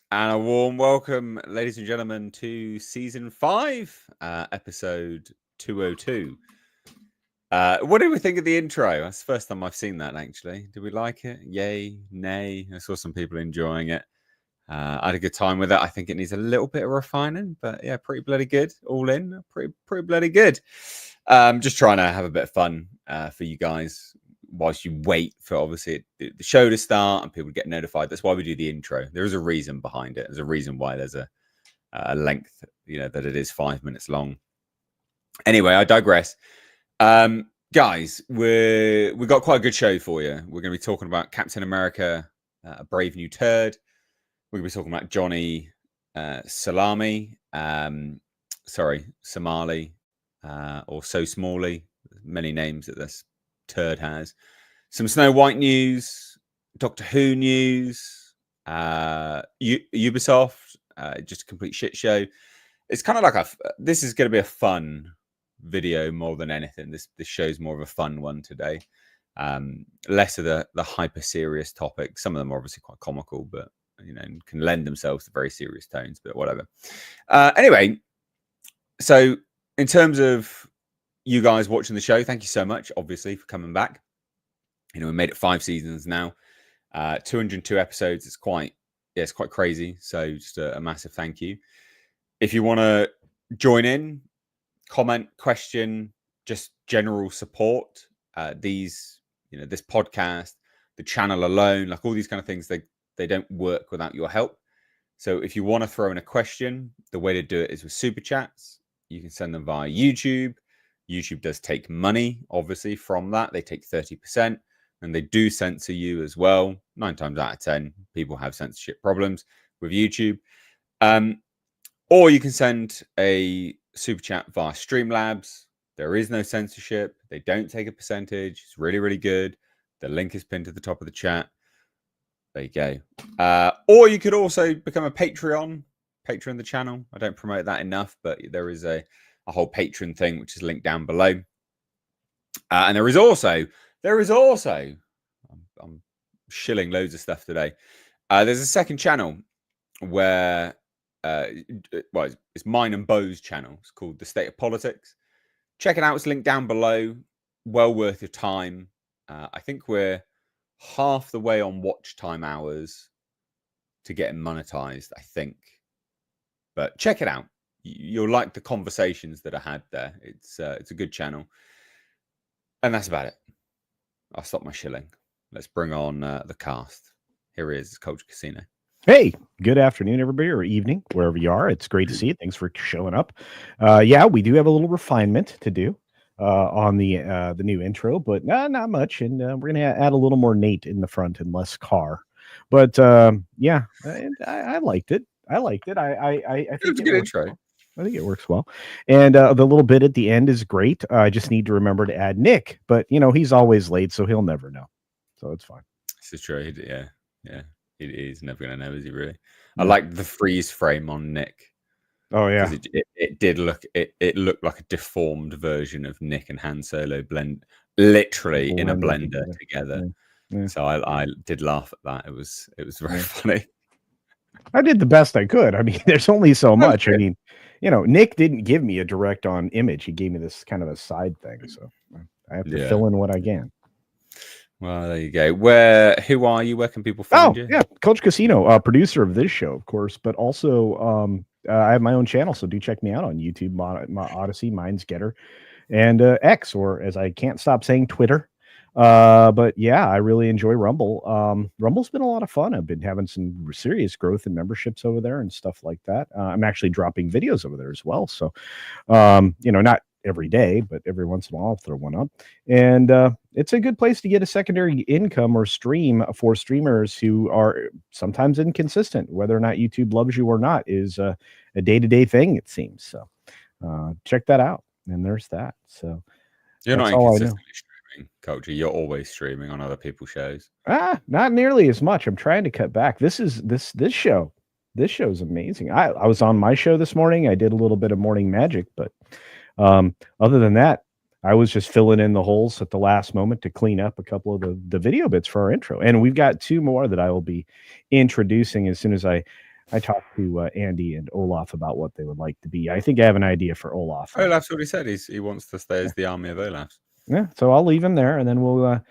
And a warm welcome, ladies and gentlemen, to season 5, episode 202. What did we think of the intro? That's the first time I've seen that, actually. Did we like it? Yay, nay? I saw some people enjoying it. I had a good time with it. I think it needs a little bit of refining, but yeah, pretty bloody good. All in, pretty bloody good. Just trying to have a bit of fun for you guys whilst you wait for obviously the show to start and people get notified. That's why we do the intro. There is a reason behind it. There's a reason why there's a length, that it is 5 minutes long. Anyway, I digress. Guys, we've got quite a good show for you. We're going to be talking about Captain America, A Brave New Turd. We're going to be talking about Johnny Somali, or So Smalley. Many names that this turd has. Some Snow White news, Doctor Who news, Ubisoft, just a complete shit show. It's kind of like this is going to be a fun video more than anything. This show's more of a fun one today. Less of the hyper serious topics. Some of them are obviously quite comical, but can lend themselves to very serious tones, but whatever. Anyway, so in terms of you guys watching the show, thank you so much, obviously, for coming back. We made it 5 seasons now, 202 episodes. It's quite crazy. So just a massive thank you. If you want to join in, comment, question, just general support, this podcast, the channel alone, like all these kind of things, they don't work without your help. So if you want to throw in a question, the way to do it is with super chats. You can send them via YouTube. YouTube does take money, obviously, from that. They take 30%, and they do censor you as well. 9 times out of 10, people have censorship problems with YouTube. Or you can send a super chat via Streamlabs. There is no censorship. They don't take a percentage. It's really, really good. The link is pinned to the top of the chat. There you go. Or you could also become a Patreon the channel. I don't promote that enough, but there is a whole Patreon thing, which is linked down below. And there is also, I'm shilling loads of stuff today. There's a second channel where, it's mine and Bo's channel. It's called The State of Politics. Check it out. It's linked down below. Well worth your time. I think we're half the way on watch time hours to getting monetized, I think. But check it out. You'll like the conversations that I had there. It's a good channel. And that's about it. I'll stop my shilling. Let's bring on the cast. Here he is, Culture Casino. Hey, good afternoon, everybody, or evening, wherever you are. It's great to see you. Thanks for showing up. Yeah, we do have a little refinement to do on the new intro, but not much. And we're going to add a little more Nate in the front and less Carr. But yeah, I liked it. I think it was a good intro. Well. I think it works well. And the little bit at the end is great. I just need to remember to add Nick, but he's always late, so he'll never know. So it's fine. This is true. Yeah. He's never going to know, is he really? I like the freeze frame on Nick. Oh, yeah. It did look, it looked like a deformed version of Nick and Han Solo literally in a blender together. Yeah. So I did laugh at that. It was very funny. I did the best I could. I mean, there's only so much. I mean, Nick didn't give me a direct on image. He gave me this kind of a side thing. So I have to fill in what I can. Well, there you go. Who are you? Where can people find you? Yeah, Culture Casino, producer of this show, of course, but also I have my own channel, so do check me out on YouTube, my Odyssey, Minds Getter, and X, or as I can't stop saying, Twitter. But yeah, I really enjoy Rumble. Rumble's been a lot of fun. I've been having some serious growth in memberships over there and stuff like that. I'm actually dropping videos over there as well. So, not every day, but every once in a while I'll throw one up. And it's a good place to get a secondary income or stream for streamers who are sometimes inconsistent. Whether or not YouTube loves you or not is a day-to-day thing, it seems. So check that out. And there's that. So you're not inconsistently streaming, Culture. You're always streaming on other people's shows. Not nearly as much. I'm trying to cut back. This show. This show's amazing. I was on my show this morning. I did a little bit of morning magic, but other than that, I was just filling in the holes at the last moment to clean up a couple of the video bits for our intro. And we've got 2 more that I will be introducing as soon as I I talked to Andy and Olaf about what they would like to be. I think I have an idea for Olaf. Olaf's already said he wants to stay as the army of Olaf. Yeah, so I'll leave him there, and then we'll.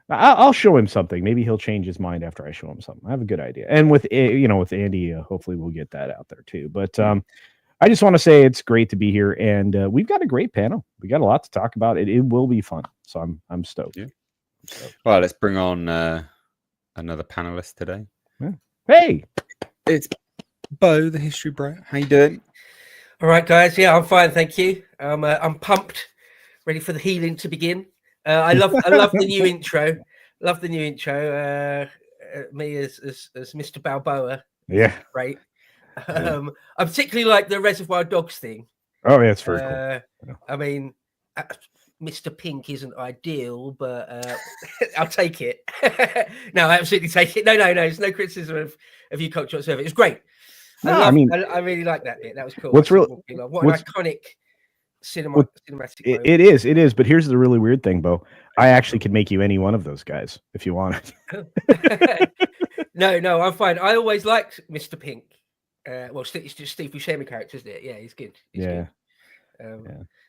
I'll show him something. Maybe he'll change his mind after I show him something. I have a good idea, and with with Andy, hopefully we'll get that out there too. But I just want to say it's great to be here, and we've got a great panel. We got a lot to talk about. It will be fun, so I'm stoked. Yeah. Well, let's bring on another panelist today. Yeah. Hey, it's Bo, the history bro. How you doing? All right, guys. Yeah, I'm fine, thank you. I'm pumped, ready for the healing to begin. I love the new intro. Love the new intro. Me as Mr. Balboa. Yeah, great. I particularly like the Reservoir Dogs thing. Oh, yeah, it's very cool. I mean, Mr. Pink isn't ideal, but I'll take it. No, I absolutely take it. No, it's no criticism of you, Culture whatsoever. It's great. No, I really like that bit. That was cool. What's real? What an iconic cinematic. It is. But here's the really weird thing, Bo. I actually could make you any one of those guys if you wanted. No, I'm fine. I always liked Mr. Pink. Well, it's just Steve Buscemi character, isn't it? Yeah, he's good. He's good.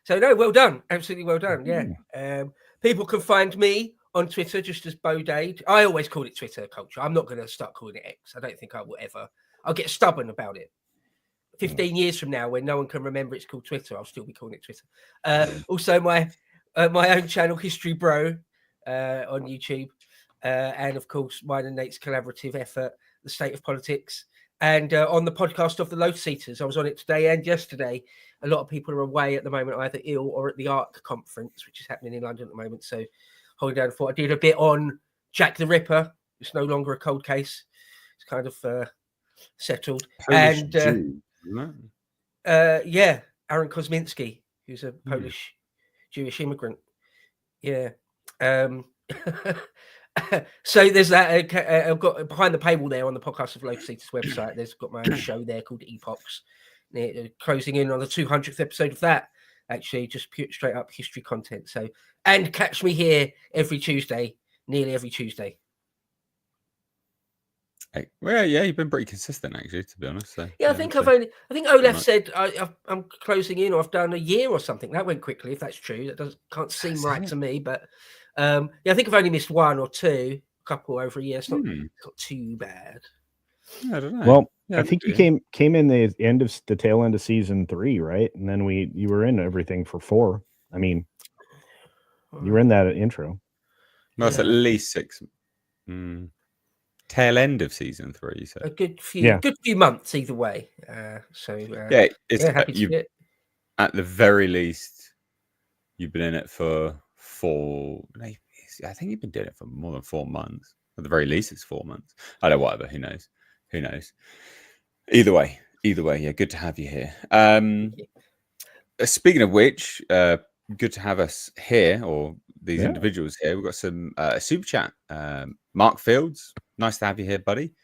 So no, well done, absolutely well done. Yeah, people can find me on Twitter just as Bo Dade. I always call it Twitter Culture. I'm not going to start calling it X. I don't think I will ever. I'll get stubborn about it. 15 years from now, when no one can remember it's called Twitter, I'll still be calling it Twitter. Also, my own channel, History Bro, on YouTube, and of course, mine and Nate's collaborative effort, The State of Politics. And on the podcast of the Low Seaters, I was on it today and yesterday. A lot of people are away at the moment, either ill or at the ARC conference, which is happening in London at the moment. So, holding down for. I did a bit on Jack the Ripper. It's no longer a cold case. It's kind of settled. Polish and Jew, yeah, Aaron Kosminski, who's a Polish Jewish immigrant. Yeah. So there's that. I've got behind the paywall there on the podcast of Low Seaters website. There's got my own show there called Epochs. Closing in on the 200th episode of that. Actually, just straight up history content. So, and catch me here every Tuesday, nearly every Tuesday. Hey, well, yeah, you've been pretty consistent actually, to be honest. So, yeah, I think Olaf said I'm closing in, or I've done a year or something. That went quickly. If that's true, that can't seem right to me. But yeah, I think I've only missed one or two, a couple over a year. It's not too bad. I don't know. Well, I think you came in the tail end of season 3, right? And then you were in everything for 4. I mean, you were in that intro. No, it's at least 6. Tail end of season 3. So a good few months either way. Yeah, it's at the very least you've been in it for 4. I think you've been doing it for more than 4 months. At the very least, it's 4 months. I don't know, whatever. Who knows? Either way, yeah, good to have you here. Speaking of which, good to have us here, or these individuals here. We've got some super chat. Mark Fields, nice to have you here, buddy.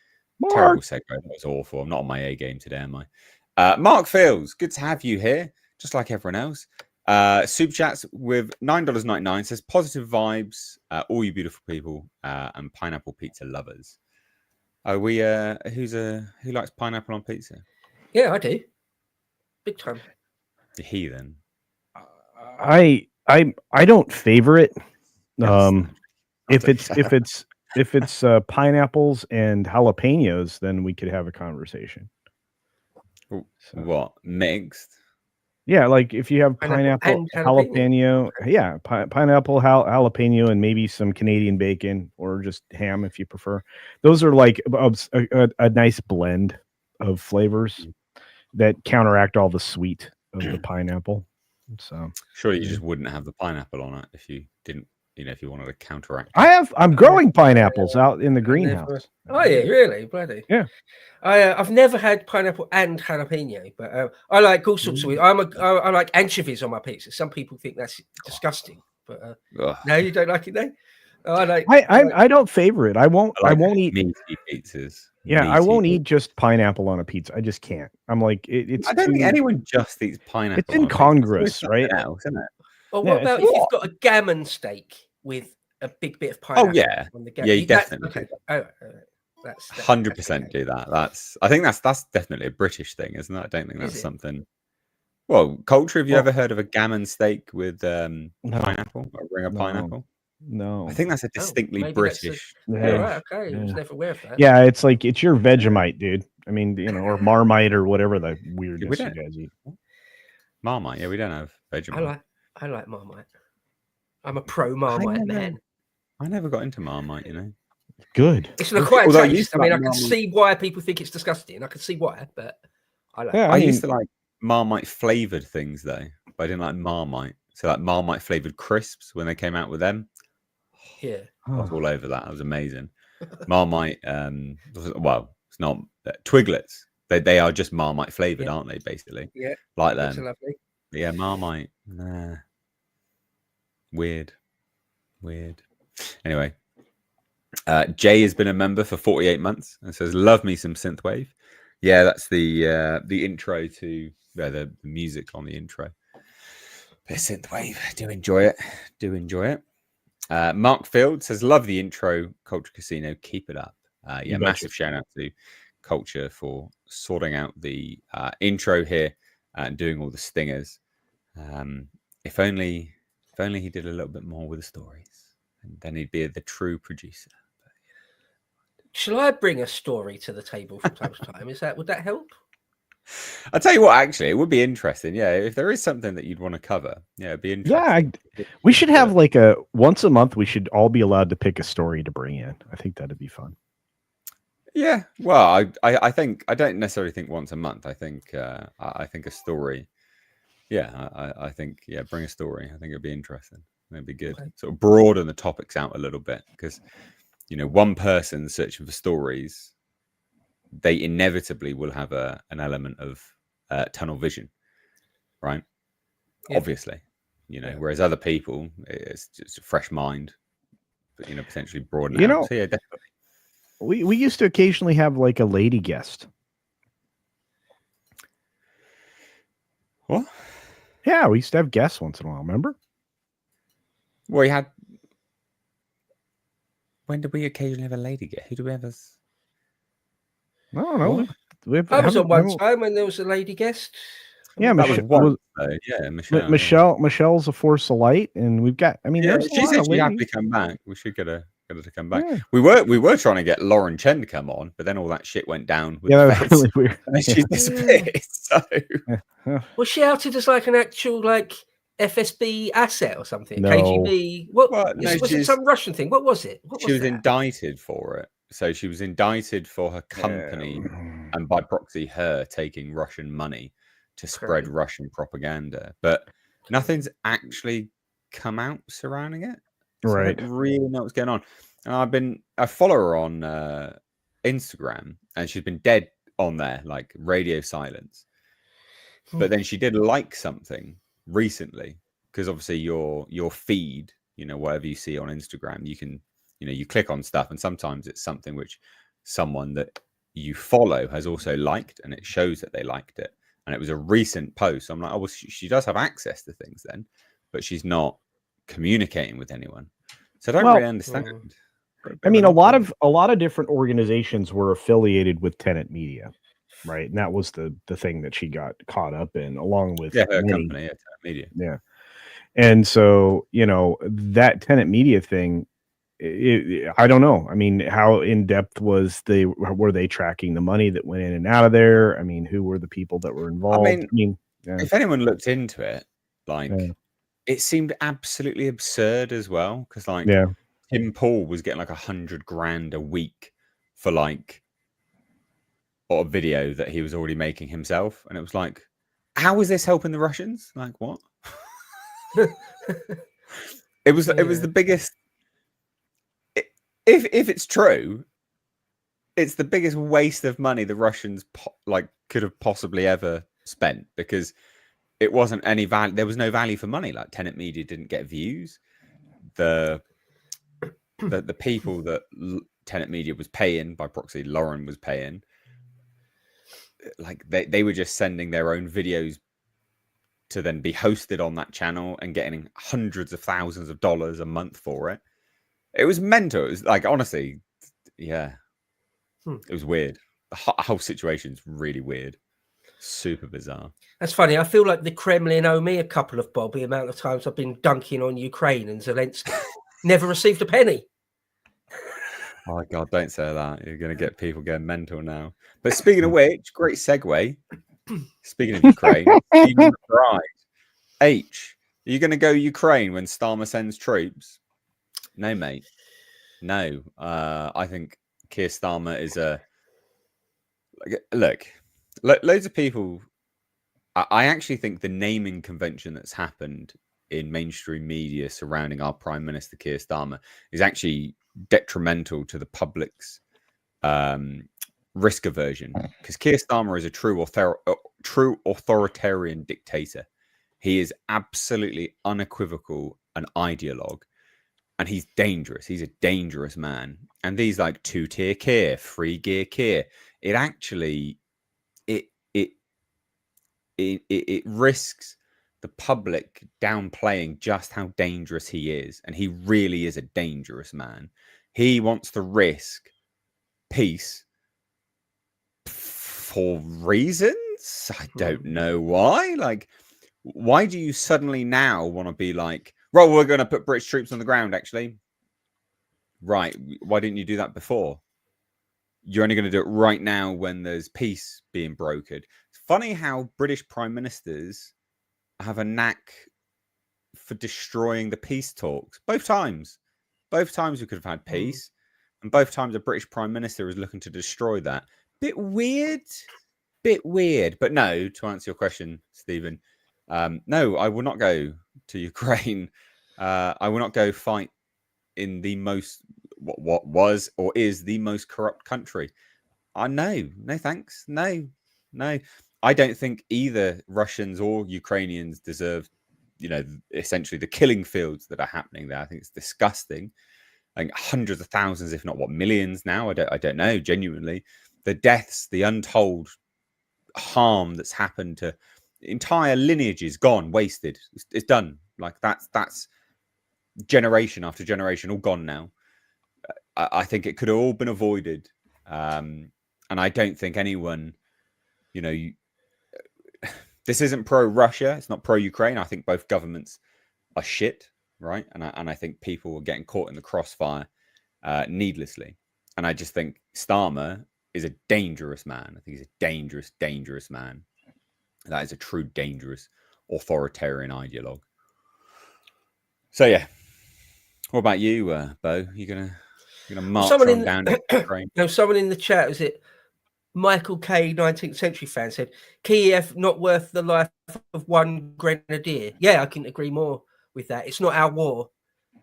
Mark. Terrible segue. That was awful. I'm not on my A game today, am I? Mark Fields, good to have you here, just like everyone else. Super chats with $9.99 says positive vibes, all you beautiful people, and pineapple pizza lovers. Are we who likes pineapple on pizza? Yeah, I do. Big time. The heathen. I don't favor it. If it's pineapples and jalapenos, then we could have a conversation. What, mixed? Yeah, like if you have pineapple jalapeno, pineapple jalapeno, and maybe some Canadian bacon or just ham if you prefer. Those are like a nice blend of flavors that counteract all the sweet of the pineapple. So surely you just wouldn't have the pineapple on it if you didn't. If you wanted to counteract. I'm growing pineapples out in the greenhouse. Oh yeah, really? Bloody. Yeah. I've never had pineapple and jalapeno, but I like all sorts of. I like anchovies on my pizza. Some people think that's disgusting, but no, you don't like it, though. I don't favor it. I won't eat meaty pizzas. Yeah, I won't eat just pineapple on a pizza. I just can't. I'm like it's. I don't think anyone just eats pineapple. It's incongruous, right? Else, isn't it? Well, what about if you've got a gammon steak with a big bit of pineapple? Oh yeah, on the gammon? Yeah, you definitely. Okay. That's 100% do that. I think that's definitely a British thing, isn't it? I don't think that's something. Well, culture. Have you ever heard of a gammon steak with pineapple, a ring of pineapple? No, I think that's a distinctly British. Right, okay, I was never aware of that. Yeah, it's like it's your Vegemite, dude. I mean, or Marmite or whatever the weirdness you guys eat. Marmite, yeah, we don't have Vegemite. I like Marmite. I'm a pro Marmite man. I never got into Marmite, you know. Good. It's an acquired taste. I mean, I can see why people think it's disgusting. I can see why, but I like. I used to like Marmite flavored things though, but I didn't like Marmite. So like Marmite flavored crisps when they came out with them. Yeah, I was all over that. It was amazing. Marmite, well, it's not Twiglets. They are just Marmite flavored, aren't they? Basically, yeah, like them. Lovely. Yeah, Marmite. Nah. Weird. Anyway, Jay has been a member for 48 months and says, "Love me some synthwave." Yeah, that's the intro to the music on the intro. Bit of synthwave. Do enjoy it. Mark Field says, "Love the intro, Culture Casino. Keep it up." Yeah, massive shout out to Culture for sorting out the intro here and doing all the stingers. If only he did a little bit more with the stories, and then he'd be the true producer. But, Shall I bring a story to the table from time to time? Would that help? I'll tell you what, actually, it would be interesting. Yeah, if there is something that you'd want to cover, it'd be interesting. Yeah, we should have like once a month. We should all be allowed to pick a story to bring in. I think that'd be fun. Yeah, well, I think I don't necessarily think once a month. I think a story. Yeah, I think bring a story. I think it'd be interesting. It'd be good. Okay. Sort of broaden the topics out a little bit because one person searching for stories, they inevitably will have an element of tunnel vision, right? Yeah. Obviously, whereas other people, it's just a fresh mind, but potentially broaden out. So yeah, definitely. We used to occasionally have like a lady guest. What? Yeah, we used to have guests once in a while. Remember? Well, we had. When did we occasionally have a lady guest? Who do we have as? I don't know. I was on one time when there was a lady guest. Yeah, Michelle. Michelle. Michelle's a force of light, and we've got. I mean, she said she had to come back. We should get her to come back. Yeah. We were trying to get Lauren Chen to come on, but then all that shit went down. That was really weird. And then she disappeared. So was she outed as like an actual like FSB asset or something? No. KGB? Was it some Russian thing? What was it? She was indicted for it. So she was indicted for her company and by proxy her taking Russian money to spread Russian propaganda. But nothing's actually come out surrounding it. So I don't really know what's going on. And I follow her on Instagram, and she's been dead on there, like radio silence. But then she did like something recently, because obviously your feed, whatever you see on Instagram, you can, you click on stuff, and sometimes it's something which someone that you follow has also liked, and it shows that they liked it. And it was a recent post. So I'm like, oh, well, she does have access to things then, but she's not communicating with anyone. So I don't really understand. I mean, a lot of different organizations were affiliated with Tenet Media, right? And that was the thing that she got caught up in, along with her company, Tenet Media. Yeah. And so, that Tenet Media thing, I don't know. I mean, how in depth were they tracking the money that went in and out of there? I mean, who were the people that were involved? I mean, if anyone looked into it, it seemed absolutely absurd as well. Because Tim Paul was getting like $100,000 a week for a video that he was already making himself. And it was like, how is this helping the Russians? Like what? It was the biggest. If it's true, it's the biggest waste of money the Russians could have possibly ever spent, because it wasn't any value. There was no value for money. Like Tenet Media didn't get views. The people that Tenet Media was paying, by proxy Lauren was paying, like they were just sending their own videos to then be hosted on that channel and getting hundreds of thousands of dollars a month for it. It was mental. It was like, honestly, yeah. It was weird. The whole situation's really weird. Super bizarre. That's funny. I feel like the Kremlin owe me a couple of bob. The amount of times I've been dunking on Ukraine and Zelensky. Never received a penny. Oh my God, don't say that. You're going to get people going mental now. But speaking of which, great segue. Speaking of Ukraine, bride. H, are you going to go Ukraine when Starmer sends troops? No, mate. No. I think Keir Starmer is look, loads of people. I actually think the naming convention that's happened in mainstream media surrounding our Prime Minister Keir Starmer is actually detrimental to the public's risk aversion, because Keir Starmer is a true authoritarian dictator. He is absolutely unequivocal an ideologue, and he's dangerous. He's a dangerous man. And these like 2-tier Keir, 3-gear Keir, it actually it risks the public downplaying just how dangerous he is. And he really is a dangerous man. He wants to risk peace for reasons. I don't know why. Like, why do you suddenly now want to be like, well, we're going to put British troops on the ground, actually? Right. Why didn't you do that before? You're only going to do it right now when there's peace being brokered. It's funny how British prime ministers have a knack for destroying the peace talks. Both times we could have had peace, and both times a British prime minister was looking to destroy that. Bit weird. But no, to answer your question, Stephen, no, I will not go to Ukraine. I will not go fight in the most what was or is the most corrupt country. No thanks. No. I don't think either Russians or Ukrainians deserve, essentially the killing fields that are happening there. I think it's disgusting. I think hundreds of thousands, if not millions now. I don't know. Genuinely, the deaths, the untold harm that's happened to entire lineages, gone, wasted. It's done. Like that's generation after generation, all gone now. I think it could have all been avoided. And I don't think anyone, this isn't pro-Russia. It's not pro-Ukraine. I think both governments are shit, right? And I think people are getting caught in the crossfire needlessly. And I just think Starmer is a dangerous man. I think he's a dangerous, dangerous man. That is a true dangerous authoritarian ideologue. So yeah. What about you, Bo? You gonna march down to Ukraine? No, someone in the chat, is it Michael K, 19th century fan, said Kiev not worth the life of one grenadier. Yeah, I couldn't agree more with that. It's not our war.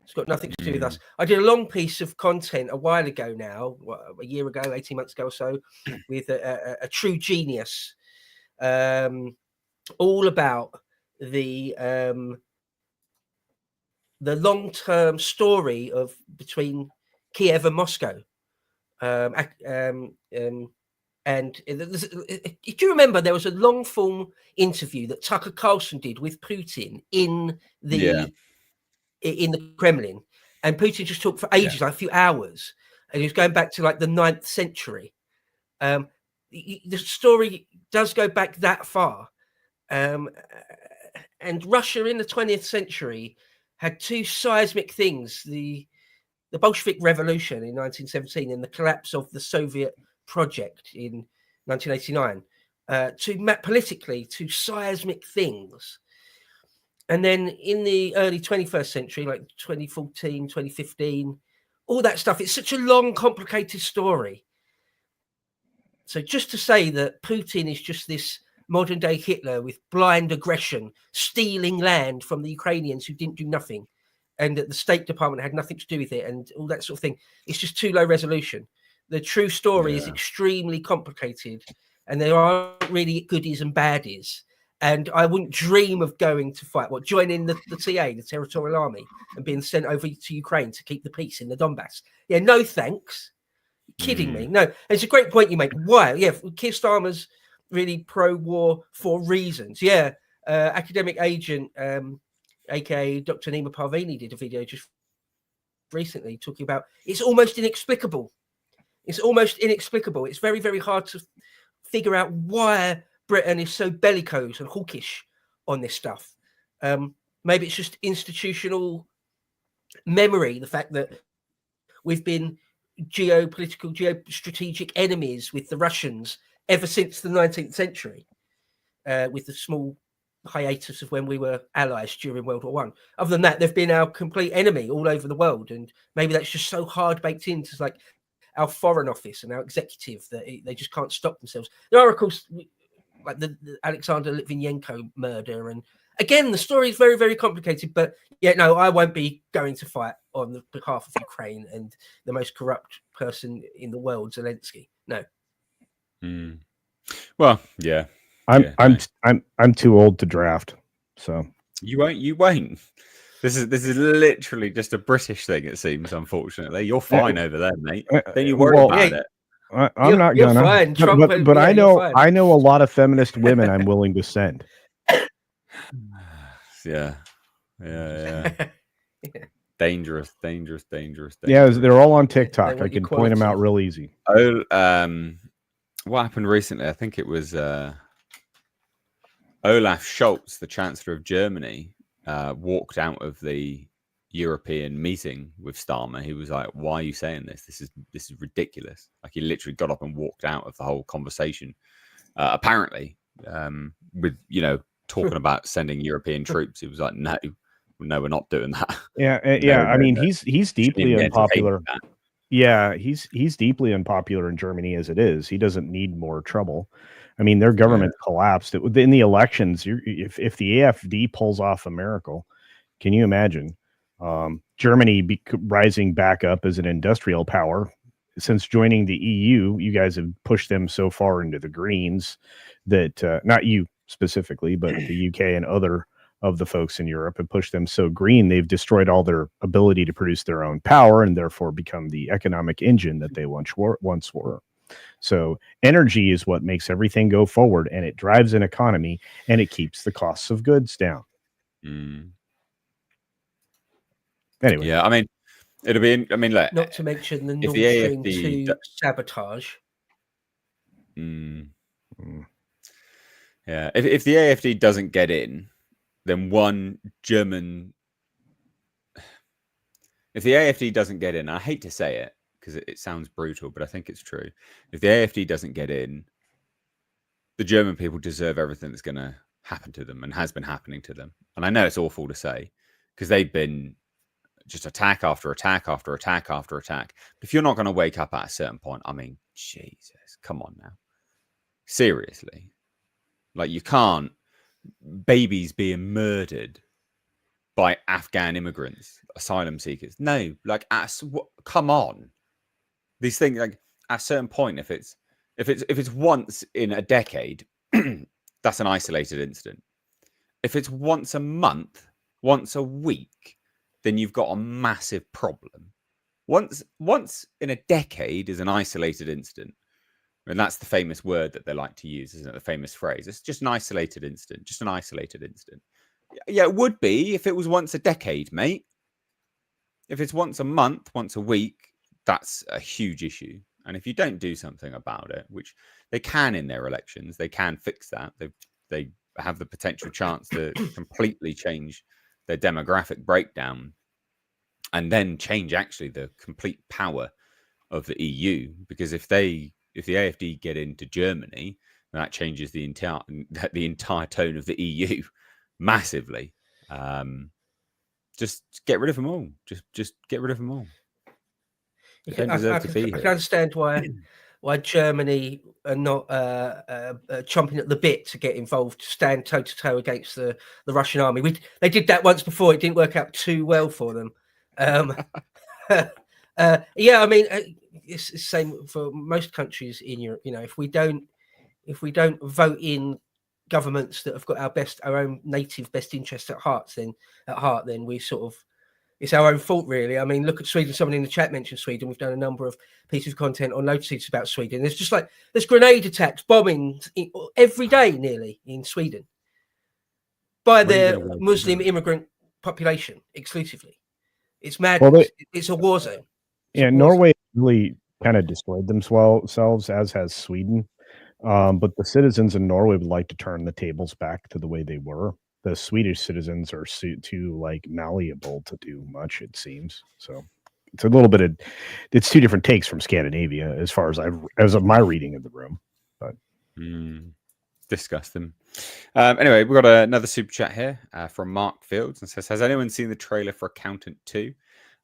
It's got nothing to do with us. I did a long piece of content a while ago now, a year ago, 18 months ago or so, with a true genius, all about the long-term story of between Kiev and Moscow. And do you remember there was a long-form interview that Tucker Carlson did with Putin in the Kremlin, and Putin just talked for ages, like a few hours, and he was going back to like the 9th century. The story does go back that far, and Russia in the 20th century had two seismic things: the Bolshevik Revolution in 1917 and the collapse of the Soviet project in 1989. Politically, two seismic things. And then in the early 21st century, like 2014, 2015, all that stuff, it's such a long, complicated story. So just to say that Putin is just this modern day Hitler with blind aggression, stealing land from the Ukrainians who didn't do nothing, and that the State Department had nothing to do with it, and all that sort of thing, it's just too low resolution. The true story is extremely complicated, and there aren't really goodies and baddies. And I wouldn't dream of going to fight, joining the TA, the Territorial Army, and being sent over to Ukraine to keep the peace in the Donbass. Yeah, no thanks. You're kidding me? No. And it's a great point you make. Why? Yeah, Keir Starmer's really pro-war for reasons. Yeah, academic agent, aka Dr. Nima Parvini, did a video just recently talking about it's almost inexplicable. It's almost inexplicable. It's very, very hard to figure out why Britain is so bellicose and hawkish on this stuff. Maybe it's just institutional memory, the fact that we've been geostrategic enemies with the Russians ever since the 19th century, with the small hiatus of when we were allies during World War I. Other than that, they've been our complete enemy all over the world, and maybe that's just so hard baked into like our foreign office and our executive that they just can't stop themselves. There are, of course, like the Alexander Litvinenko murder, and again, the story is very, very complicated. But yeah, no, I won't be going to fight on the behalf of Ukraine and the most corrupt person in the world, Zelensky. No. Well, yeah. I'm too old to draft, so you won't. This is literally just a British thing, it seems. Unfortunately, you're fine over there, mate. Don't you worry about it. I'm not gonna. Fine. But I know a lot of feminist women I'm willing to send. Yeah. Dangerous. Yeah, they're all on TikTok. I can point them out real easy. Oh, what happened recently? I think it was Olaf Scholz, the Chancellor of Germany, walked out of the European meeting with Starmer. He was like, "Why are you saying this? This is ridiculous." Like, he literally got up and walked out of the whole conversation. Apparently, with talking about sending European troops, he was like, "No, we're not doing that." Yeah. I mean, he's deeply unpopular. Yeah, he's deeply unpopular in Germany as it is. He doesn't need more trouble. I mean, their government collapsed in the elections. If the AfD pulls off a miracle, can you imagine Germany rising back up as an industrial power? Since joining the EU, you guys have pushed them so far into the greens that not you specifically, but the UK and other of the folks in Europe have pushed them so green, they've destroyed all their ability to produce their own power and therefore become the economic engine that they once were. So energy is what makes everything go forward, and it drives an economy, and it keeps the costs of goods down. Anyway. Yeah, I mean, it'll be. I mean, like, not to mention the Nord Stream 2 sabotage. Yeah, if the AfD doesn't get in, then if the AfD doesn't get in, I hate to say it because it sounds brutal, but I think it's true. If the AfD doesn't get in, the German people deserve everything that's going to happen to them and has been happening to them. And I know it's awful to say because they've been just attack after attack after attack after attack. But if you're not going to wake up at a certain point, I mean, Jesus, come on now. Seriously. Like, you can't. Babies being murdered by Afghan immigrants, asylum seekers. No, like, come on. These things, like, at a certain point, if it's once in a decade, that's an isolated incident. If it's once a month, once a week, then you've got a massive problem. Once in a decade is an isolated incident. And that's the famous word that they like to use, isn't it? The famous phrase. It's just an isolated incident. Just an isolated incident. Yeah, it would be if it was once a decade, mate. If it's once a month, once a week, that's a huge issue. And if you don't do something about it, which they can in their elections, they can fix that. They have the potential chance to completely change their demographic breakdown and then change actually the complete power of the EU. Because if the AfD get into Germany, that changes the entire tone of the EU massively. Just get rid of them all. Just get rid of them all. I can understand why Germany are not chomping at the bit to get involved, to stand toe to toe against the Russian army. They did that once before. It didn't work out too well for them. Yeah, I mean, it's the same for most countries in Europe. You know, if we don't vote in governments that have got our own native best interests at heart, then we sort of, it's our own fault, really. I mean, look at Sweden. Someone in the chat mentioned Sweden. We've done a number of pieces of content on Lotus about Sweden. There's grenade attacks, bombings every day nearly in Sweden by their Muslim immigrant population exclusively. It's madness. It's a war zone. Yeah, Norway really kind of destroyed themselves, as has Sweden. But the citizens in Norway would like to turn the tables back to the way they were. The Swedish citizens are too like malleable to do much, it seems. So it's a little bit of, it's two different takes from Scandinavia as far as of my reading of the room. But disgusting. Anyway, we've got another super chat here from Mark Fields, and says, "Has anyone seen the trailer for Accountant 2?"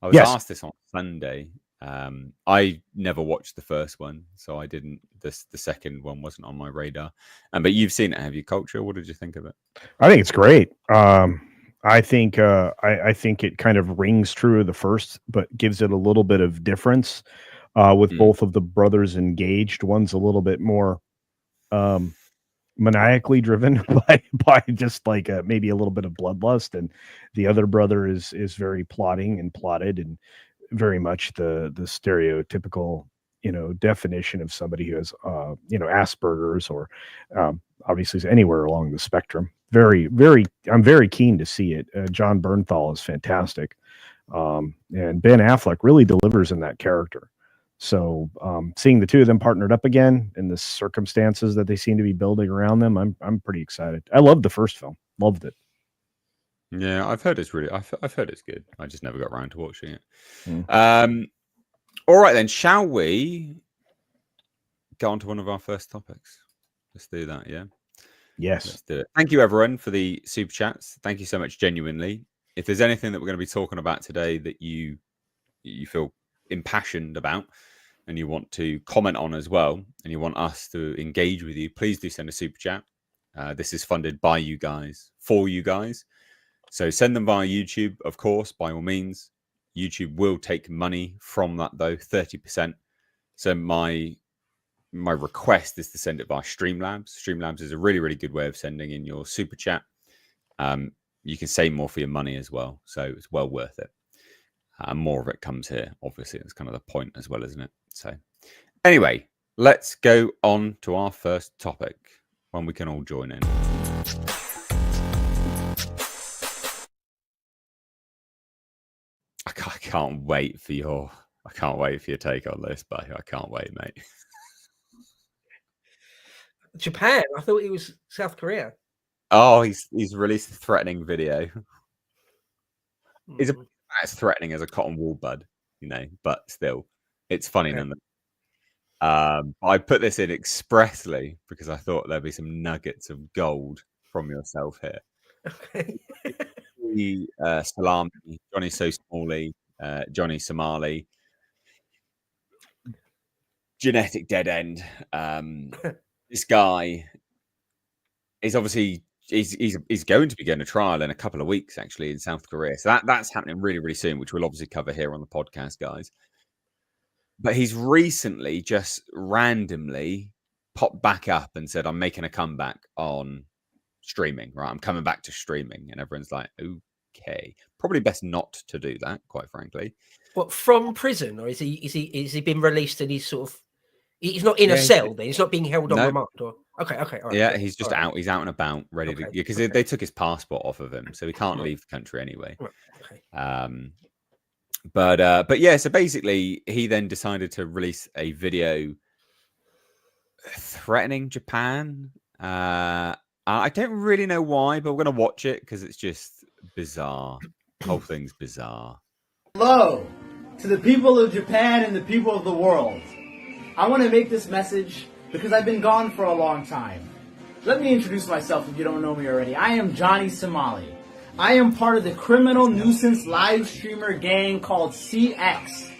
I was asked this on Sunday. I never watched the first one, so I didn't. The second one wasn't on my radar. But you've seen it, have you, Culture? What did you think of it? I think it's great. I think I think it kind of rings true of the first, but gives it a little bit of difference with both of the brothers engaged. One's a little bit more maniacally driven by just like maybe a little bit of bloodlust, and the other brother is very plotting and plotted, and very much the stereotypical definition of somebody who has Asperger's, or obviously anywhere along the spectrum. I'm very keen to see it. John Bernthal is fantastic, and Ben Affleck really delivers in that character. So seeing the two of them partnered up again in the circumstances that they seem to be building around them, I'm pretty excited. I loved the first film, loved it. Yeah, I've heard it's really. I've heard it's good. I just never got around to watching it. All right then, shall we go on to one of our first topics? Let's do that. Yeah. Yes. Let's do it. Thank you, everyone, for the super chats. Thank you so much, genuinely. If there's anything that we're going to be talking about today that you feel impassioned about and you want to comment on as well, and you want us to engage with you, please do send a super chat. This is funded by you guys, for you guys. So send them via YouTube, of course, by all means. YouTube will take money from that, though, 30%. So my request is to send it via Streamlabs. Streamlabs is a really, really good way of sending in your super chat. You can save more for your money as well, so it's well worth it. More of it comes here, obviously. That's kind of the point as well, isn't it? So anyway, let's go on to our first topic, when we can all join in. I can't wait for your take on this, buddy. I can't wait, mate. Japan. I thought it was South Korea. Oh, he's released a threatening video. It's about as threatening as a cotton wool bud, but still, it's funny nonetheless. I put this in expressly because I thought there'd be some nuggets of gold from yourself here. Okay. Salami, Johnny So Smalley, Johnny Somali, genetic dead end. This guy is obviously he's going to be going to trial in a couple of weeks, actually, in South Korea. So that's happening really, really soon, which we'll obviously cover here on the podcast, guys. But he's recently just randomly popped back up and said, "I'm making a comeback on streaming, right? I'm coming back to streaming." And everyone's like, okay, probably best not to do that, quite frankly. What, from prison, or is he been released and he's not in a cell then? He's not being held on remand, or okay, all right. Yeah, he's just out. He's out and about, ready to, because they took his passport off of him, so he can't leave the country anyway. Okay. But yeah, so basically he then decided to release a video threatening Japan. I don't really know why, but we're going to watch it because it's just bizarre. The whole thing's bizarre. Hello to the people of Japan and the people of the world. I want to make this message because I've been gone for a long time. Let me introduce myself if you don't know me already. I am Johnny Somali. I am part of the criminal nuisance live streamer gang called CX.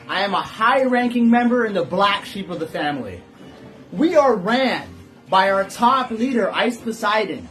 I am a high-ranking member in the black sheep of the family. We are ran by our top leader, Ice Poseidon.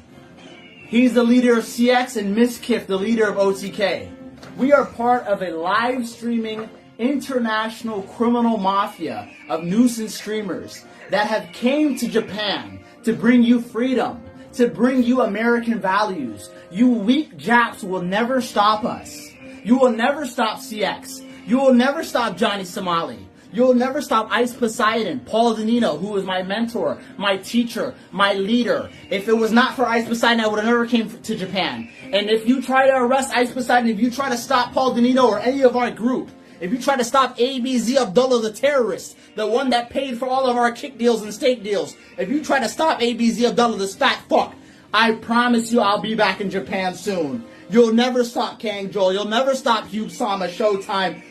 He's the leader of CX, and Miskiff, the leader of OTK. We are part of a live streaming international criminal mafia of nuisance streamers that have came to Japan to bring you freedom, to bring you American values. You weak Japs will never stop us. You will never stop CX. You will never stop Johnny Somali. You'll never stop Ice Poseidon, Paul Danino, who was my mentor, my teacher, my leader. If it was not for Ice Poseidon, I would have never came to Japan. And if you try to arrest Ice Poseidon, if you try to stop Paul Danino or any of our group, if you try to stop ABZ Abdullah, the terrorist, the one that paid for all of our kick deals and steak deals, if you try to stop ABZ Abdullah, this fat fuck, I promise you I'll be back in Japan soon. You'll never stop Kang Joel. You'll never stop Hugh Sama, Showtime,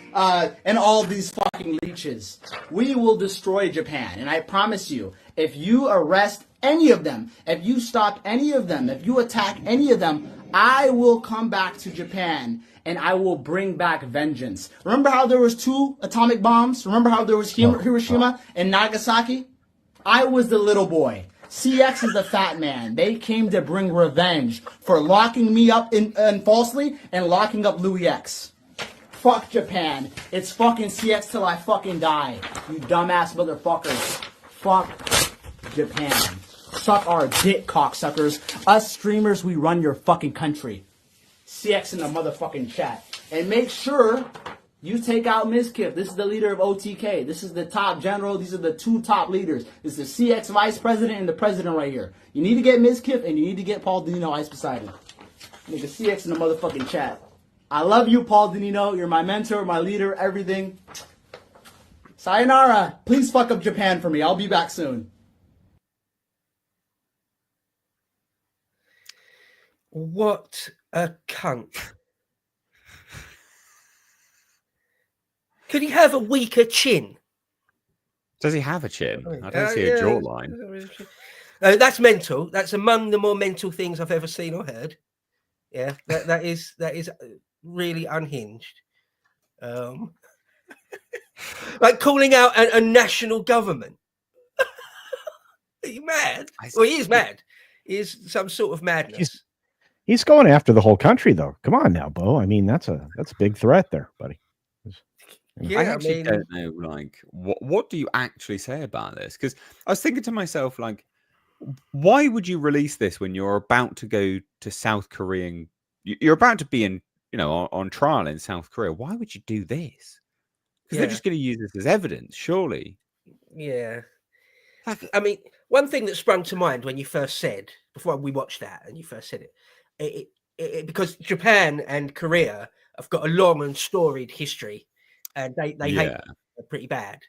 and all these fucking leeches. We will destroy Japan. And I promise you, if you arrest any of them, if you stop any of them, if you attack any of them, I will come back to Japan and I will bring back vengeance. Remember how there was 2 atomic bombs? Remember how there was Hiroshima and Nagasaki? I was the little boy. CX is the fat man. They came to bring revenge for locking me up falsely and locking up Louis X. Fuck Japan. It's fucking CX till I fucking die. You dumbass motherfuckers. Fuck Japan. Suck our dick, cocksuckers. Us streamers, we run your fucking country. CX in the motherfucking chat. And make sure you take out Ms. Kip. This is the leader of OTK. This is the top general. These are the 2 top leaders. This is the CX vice president and the president right here. You need to get Ms. Kip and you need to get Paul Denino Ice beside him. Nigga, CX in the motherfucking chat. I love you, Paul Denino. You're my mentor, my leader, everything. Sayonara. Please fuck up Japan for me. I'll be back soon. What a cunt. Could he have a weaker chin? Does he have a chin? I don't see a jawline. That's mental. That's among the more mental things I've ever seen or heard. Yeah, that is really unhinged. Like calling out a national government. Are you mad? Well, he is mad. He is some sort of madness. He's going after the whole country, though. Come on now, Bo. I mean, that's a big threat there, buddy. I actually don't know, like, what do you actually say about this? Because I was thinking to myself, like, why would you release this when you're about to go to South Korean? You're about to be in, on trial in South Korea. Why would you do this? Because they're just going to use this as evidence, surely. Yeah. I mean, one thing that sprung to mind when you first said, before we watched that, and you first said it, because Japan and Korea have got a long and storied history, and they hate pretty bad.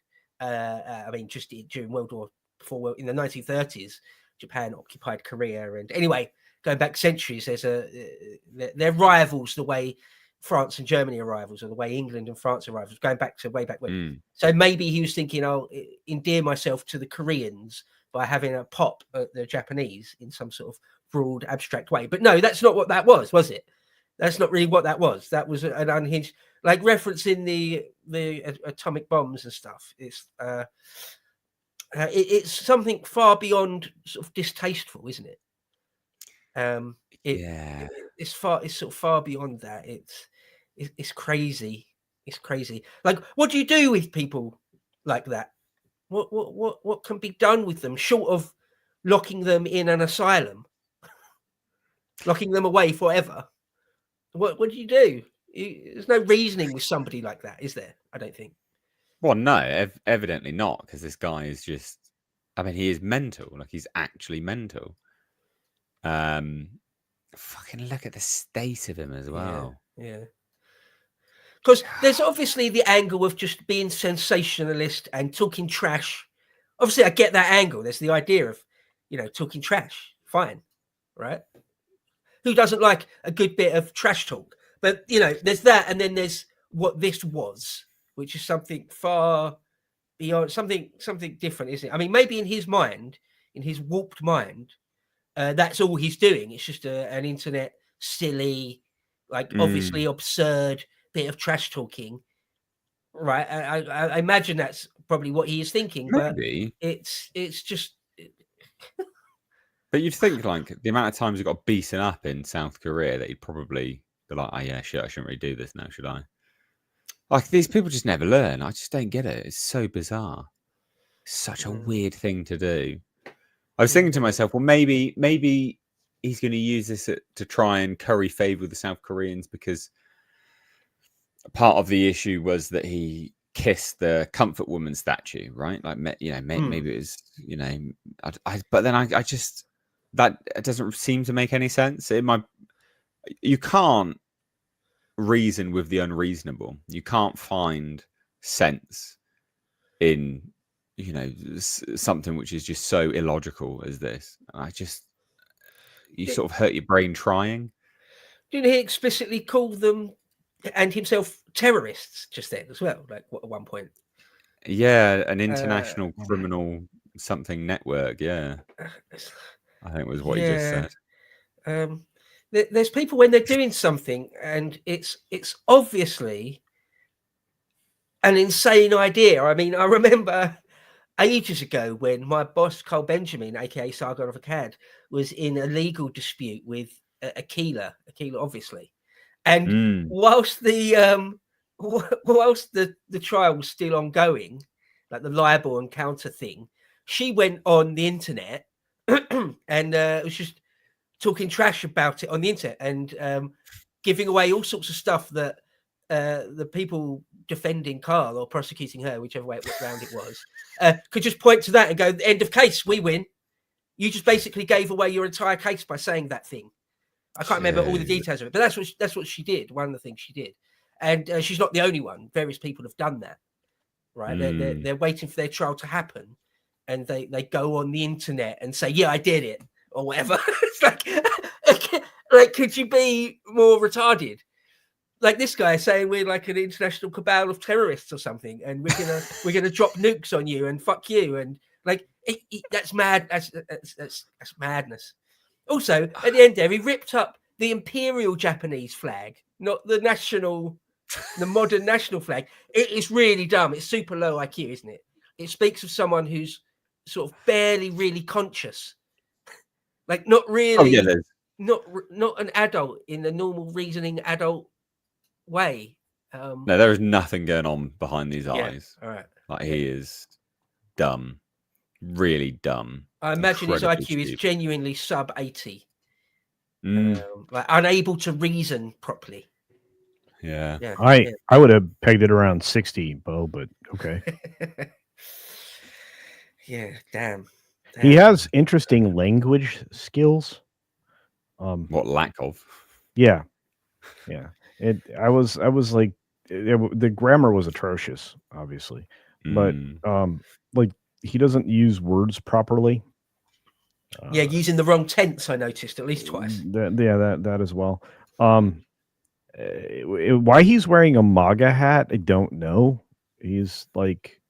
I mean, just during in the 1930s, Japan occupied Korea, and anyway, going back centuries, they're rivals the way France and Germany are rivals, or the way England and France are rivals, going back to way back when. So maybe he was thinking, I'll endear myself to the Koreans by having a pop at the Japanese in some sort of broad, abstract way. But no, that's not what that was it? That's not really what that was. That was an unhinged, like referencing the atomic bombs and stuff. It's something far beyond sort of distasteful, isn't it? It's sort of far beyond that. It's crazy. It's crazy. Like, what do you do with people like that? What can be done with them short of locking them in an asylum, locking them away forever? What do you do? There's no reasoning with somebody like that, is there? I don't think. Well, no, evidently not, because this guy is just, I mean, he is mental. Like, he's actually mental. Fucking look at the state of him as well. Yeah. Because there's obviously the angle of just being sensationalist and talking trash. Obviously, I get that angle. There's the idea of, talking trash. Fine. Right? Who doesn't like a good bit of trash talk? But, there's that. And then there's what this was, which is something far beyond, something different, isn't it? I mean, maybe in his mind, in his warped mind, that's all he's doing. It's just an internet silly, like obviously absurd bit of trash talking, right? I imagine that's probably what he is thinking. Maybe. But it's just. But you'd think, like, the amount of times he got beaten up in South Korea that he'd probably be like, oh yeah, shit, I shouldn't really do this now, should I? Like, these people just never learn. I just don't get it. It's so bizarre. Such a weird thing to do. I was thinking to myself, well, maybe he's going to use this to try and curry favor with the South Koreans, because part of the issue was that he kissed the comfort woman statue, right? Like, maybe it was, but then I just, that it doesn't seem to make any sense. You can't reason with the unreasonable. You can't find sense in, you know, something which is just so illogical as this. You sort of hurt your brain trying. Didn't he explicitly call them and himself terrorists just then as well? Like at one point. Yeah, an international criminal something network. Yeah, I think was what he just said. There's people when they're doing something and it's obviously an insane idea. I mean, I remember ages ago when my boss Carl Benjamin, aka Sargon of Akkad, was in a legal dispute with Aquila, obviously, and whilst the trial was still ongoing, like the libel and counter thing, she went on the internet and was just talking trash about it on the internet and giving away all sorts of stuff that the people defending Carl or prosecuting her, whichever way round it was, could just point to that and go, end of case, we win. You just basically gave away your entire case by saying that thing. I can't remember all the details of it, but that's what she did. One of the things she did. And she's not the only one. Various people have done that, right? They're waiting for their trial to happen, and they go on the internet and say, yeah, I did it, or whatever. It's like, could you be more retarded? Like this guy saying we're like an international cabal of terrorists or something, and we're gonna drop nukes on you and fuck you, and like that's mad. That's madness. Also, at the end there, he ripped up the imperial Japanese flag, not the modern national flag. It is really dumb. It's super low IQ, isn't it? It speaks of someone who's sort of barely really conscious, like not really, not an adult in the normal reasoning adult way. No, there is nothing going on behind these eyes. All right. Like he is dumb, really dumb. I imagine his IQ is genuinely sub 80, like unable to reason properly. Yeah. I would have pegged it around 60, Bo, but okay. Yeah, damn. He has interesting language skills. What lack of? Yeah. I was like, the grammar was atrocious, obviously, but like he doesn't use words properly. Using the wrong tense, I noticed at least twice. That as well. Why he's wearing a MAGA hat, I don't know. He's like,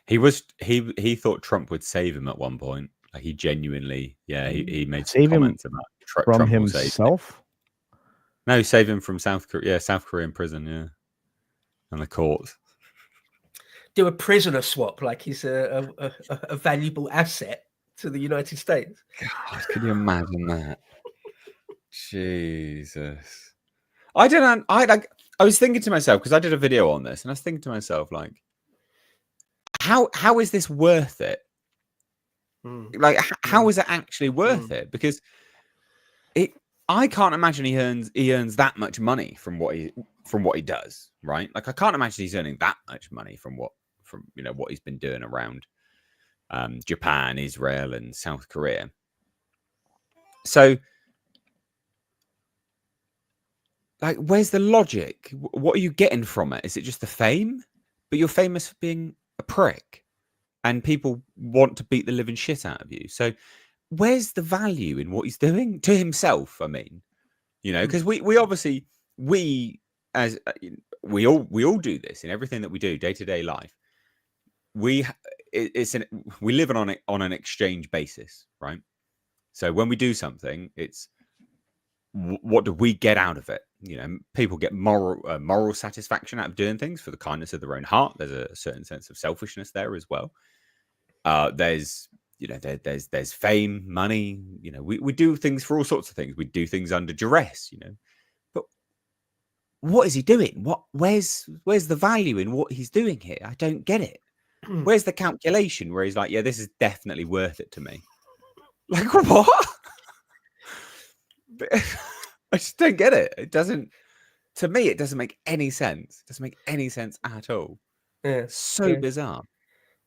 he thought Trump would save him at one point. Like he genuinely, he made some comments about from Trump himself. No, save him from South Korean prison, and the court. Do a prisoner swap, like he's a valuable asset to the United States. God, can you imagine that? Jesus, I don't know. I was thinking to myself, because I did a video on this, and I was thinking to myself, like, how is this worth it? Like, how is it actually worth it? Because I can't imagine he earns that much money from what he does, right? Like, I can't imagine he's earning that much money from what he's been doing around Japan, Israel, and South Korea. So, like, where's the logic? What are you getting from it? Is it just the fame? But you're famous for being a prick, and people want to beat the living shit out of you. So, where's the value in what he's doing to himself? I mean, because we obviously we all do this in everything that we do day to day life. We live on an exchange basis, right? So when we do something, it's what do we get out of it? People get moral satisfaction out of doing things for the kindness of their own heart. There's a certain sense of selfishness there as well. There's fame, money. We do things for all sorts of things. We do things under duress. But what is he doing? Where's the value in what he's doing here? I don't get it. Where's the calculation where he's like, yeah, this is definitely worth it to me? Like, what? I just don't get it. It doesn't make any sense. It doesn't make any sense at all. Yeah. So bizarre.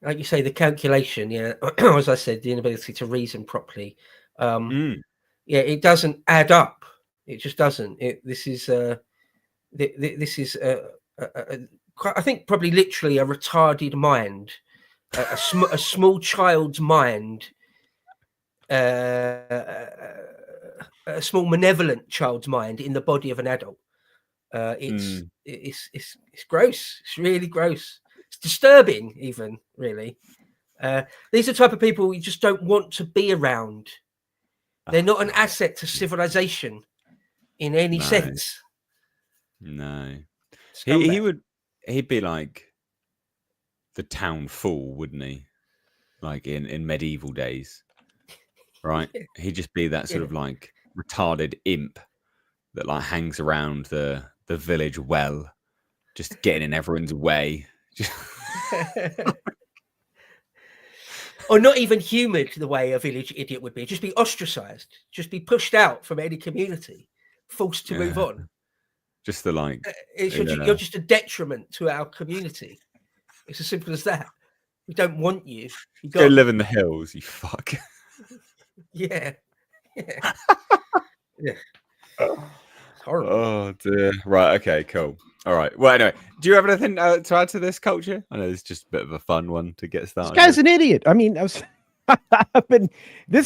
Like you say, the calculation, as I said, the inability to reason properly. It doesn't add up. It just doesn't. This is this is I think probably literally a retarded mind, a small child's mind, a small malevolent child's mind in the body of an adult. It's gross. It's really gross. It's disturbing, even, really. These are the type of people you just don't want to be around. They're not an asset to civilization in any sense. No. Scumbag. He'd be like the town fool, wouldn't he? Like in medieval days. Right? Yeah. He'd just be that sort of like retarded imp that like hangs around the village well, just getting in everyone's way. Or not even humoured the way a village idiot would be. Just be ostracised. Just be pushed out from any community, forced to move on. Just the like. You're just a detriment to our community. It's as simple as that. We don't want you. You go live in the hills, you fuck. Yeah. Yeah. It's horrible. Oh dear. Right. Okay. Cool. All right. Well, anyway, do you have anything to add to this culture? I know it's just a bit of a fun one to get started. This guy's an idiot. I mean, this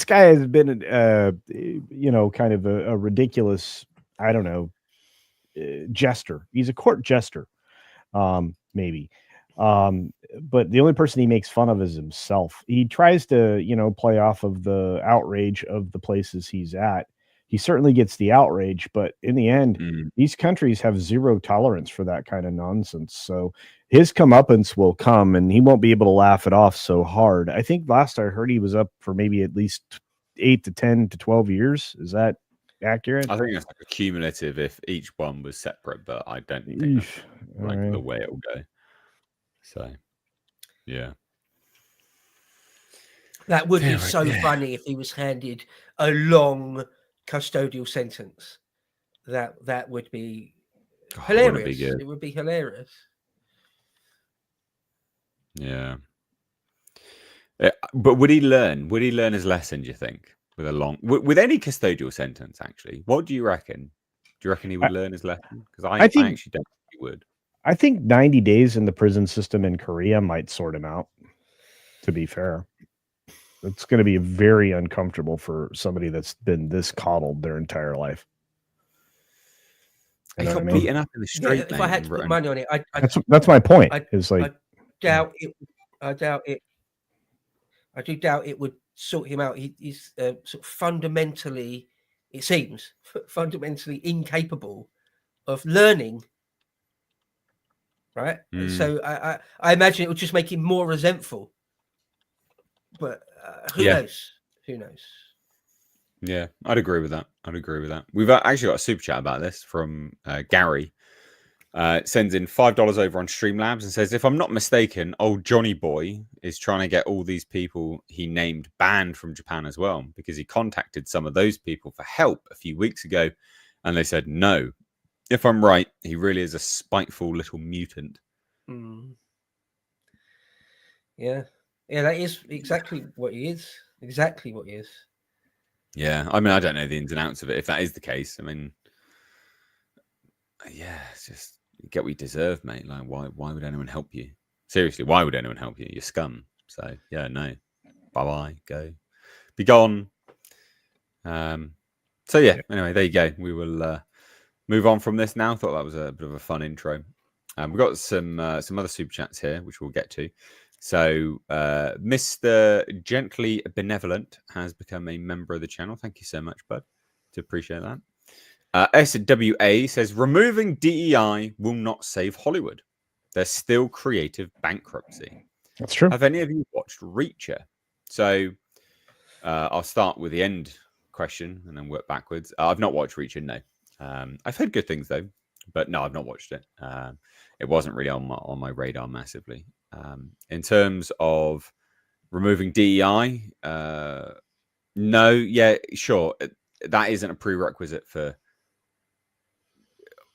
guy has been, kind of a ridiculous, I don't know, jester. He's a court jester, maybe. But the only person he makes fun of is himself. He tries to, play off of the outrage of the places he's at. He certainly gets the outrage, but in the end, these countries have zero tolerance for that kind of nonsense. So his comeuppance will come, and he won't be able to laugh it off so hard. I think last I heard he was up for maybe at least 8 to 10 to 12 years. Is that accurate? I think it's like a cumulative if each one was separate, but I don't think that's like the way it will go. So, yeah. That would be so funny if he was handed a long custodial sentence. That would be hilarious. It would be hilarious. Yeah. But would he learn? Would he learn his lesson, do you think? With any custodial sentence, actually? What do you reckon? Do you reckon he would learn his lesson? Because I actually don't think he would. I think 90 days in the prison system in Korea might sort him out, to be fair. It's going to be very uncomfortable for somebody that's been this coddled their entire life. He got beaten up in the street. If I had to put money on it, that's my point. I doubt it. I do doubt it would sort him out. He's sort of fundamentally, it seems, fundamentally incapable of learning. Right. So I imagine it would just make him more resentful. But who knows? Who knows? Yeah, I'd agree with that. We've actually got a super chat about this from Gary. Sends in $5 over on Streamlabs and says, if I'm not mistaken, old Johnny Boy is trying to get all these people he named banned from Japan as well, because he contacted some of those people for help a few weeks ago, and they said no. If I'm right, he really is a spiteful little mutant. Yeah, that is exactly what he is. Exactly what he is. Yeah, I mean, I don't know the ins and outs of it. If that is the case, I mean, yeah, it's just get what you deserve, mate. Like, why would anyone help you? Seriously, why would anyone help you? You're scum. So, yeah, no. Bye-bye. Go. Be gone. So, yeah, anyway, there you go. We will move on from this now. Thought that was a bit of a fun intro. We've got some other super chats here, which we'll get to. So, Mr. Gently Benevolent has become a member of the channel. Thank you so much, bud. To appreciate that. SWA says, removing DEI will not save Hollywood. There's still creative bankruptcy. That's true. Have any of you watched Reacher? So, I'll start with the end question and then work backwards. I've not watched Reacher, no. I've heard good things, though. But no, I've not watched it. It wasn't really on my radar massively. In terms of removing DEI, no, yeah, sure. That isn't a prerequisite for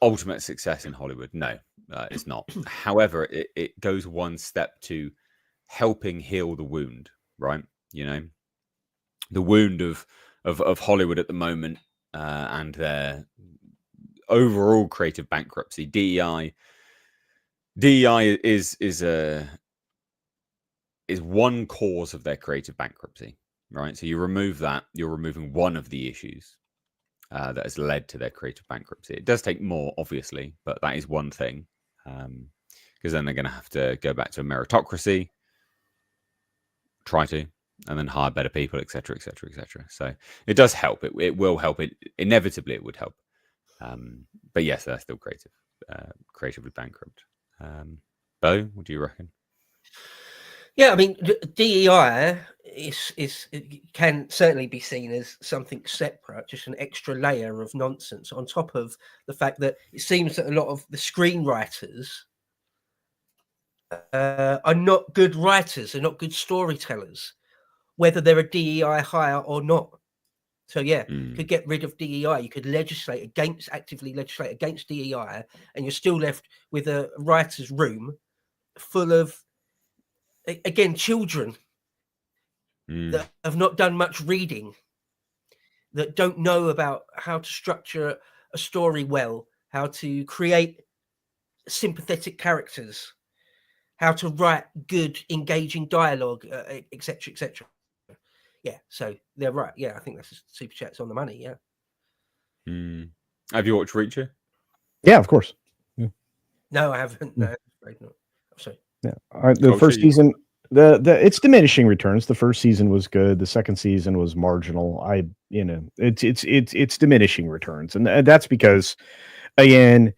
ultimate success in Hollywood. No, it's not. However, it goes one step to helping heal the wound, right? You know, the wound of Hollywood at the moment and their overall creative bankruptcy. DEI is one cause of their creative bankruptcy, right? So you remove that, you're removing one of the issues that has led to their creative bankruptcy. It does take more, obviously, but that is one thing, because then they're going to have to go back to a meritocracy, try to, and then hire better people, etc., etc., etc. So it does help. It will help. It inevitably it would help. But yes, they're still creatively bankrupt. Bo, what do you reckon? Yeah, I mean, DEI can certainly be seen as something separate, just an extra layer of nonsense on top of the fact that it seems that a lot of the screenwriters are not good writers, they're not good storytellers, whether they're a DEI hire or not. So yeah, you could get rid of DEI. You could actively legislate against DEI, and you're still left with a writer's room full of, again, children that have not done much reading, that don't know about how to structure a story well, how to create sympathetic characters, how to write good, engaging dialogue, etc., etc. Yeah, so they're right. Yeah, I think that's Super Chat's on the money. Yeah. Have you watched Reacher? Yeah, of course. Yeah. No, I haven't. No, afraid not. I'm sorry. Yeah, the first season, it's diminishing returns. The first season was good. The second season was marginal. It's diminishing returns, and that's because, again,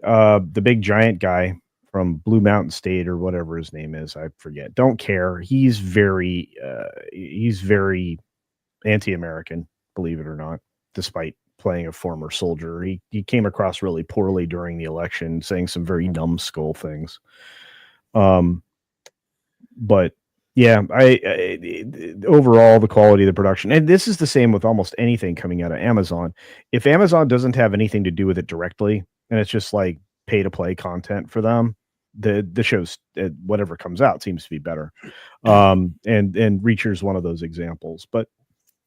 the big giant guy from Blue Mountain State or whatever his name is, I forget. Don't care. He's very anti-American, believe it or not, despite playing a former soldier. He came across really poorly during the election, saying some very numbskull things. But yeah, overall the quality of the production, and this is the same with almost anything coming out of Amazon. If Amazon doesn't have anything to do with it directly, and it's just like pay to play content for them, the show's whatever comes out seems to be better. And Reacher's one of those examples, but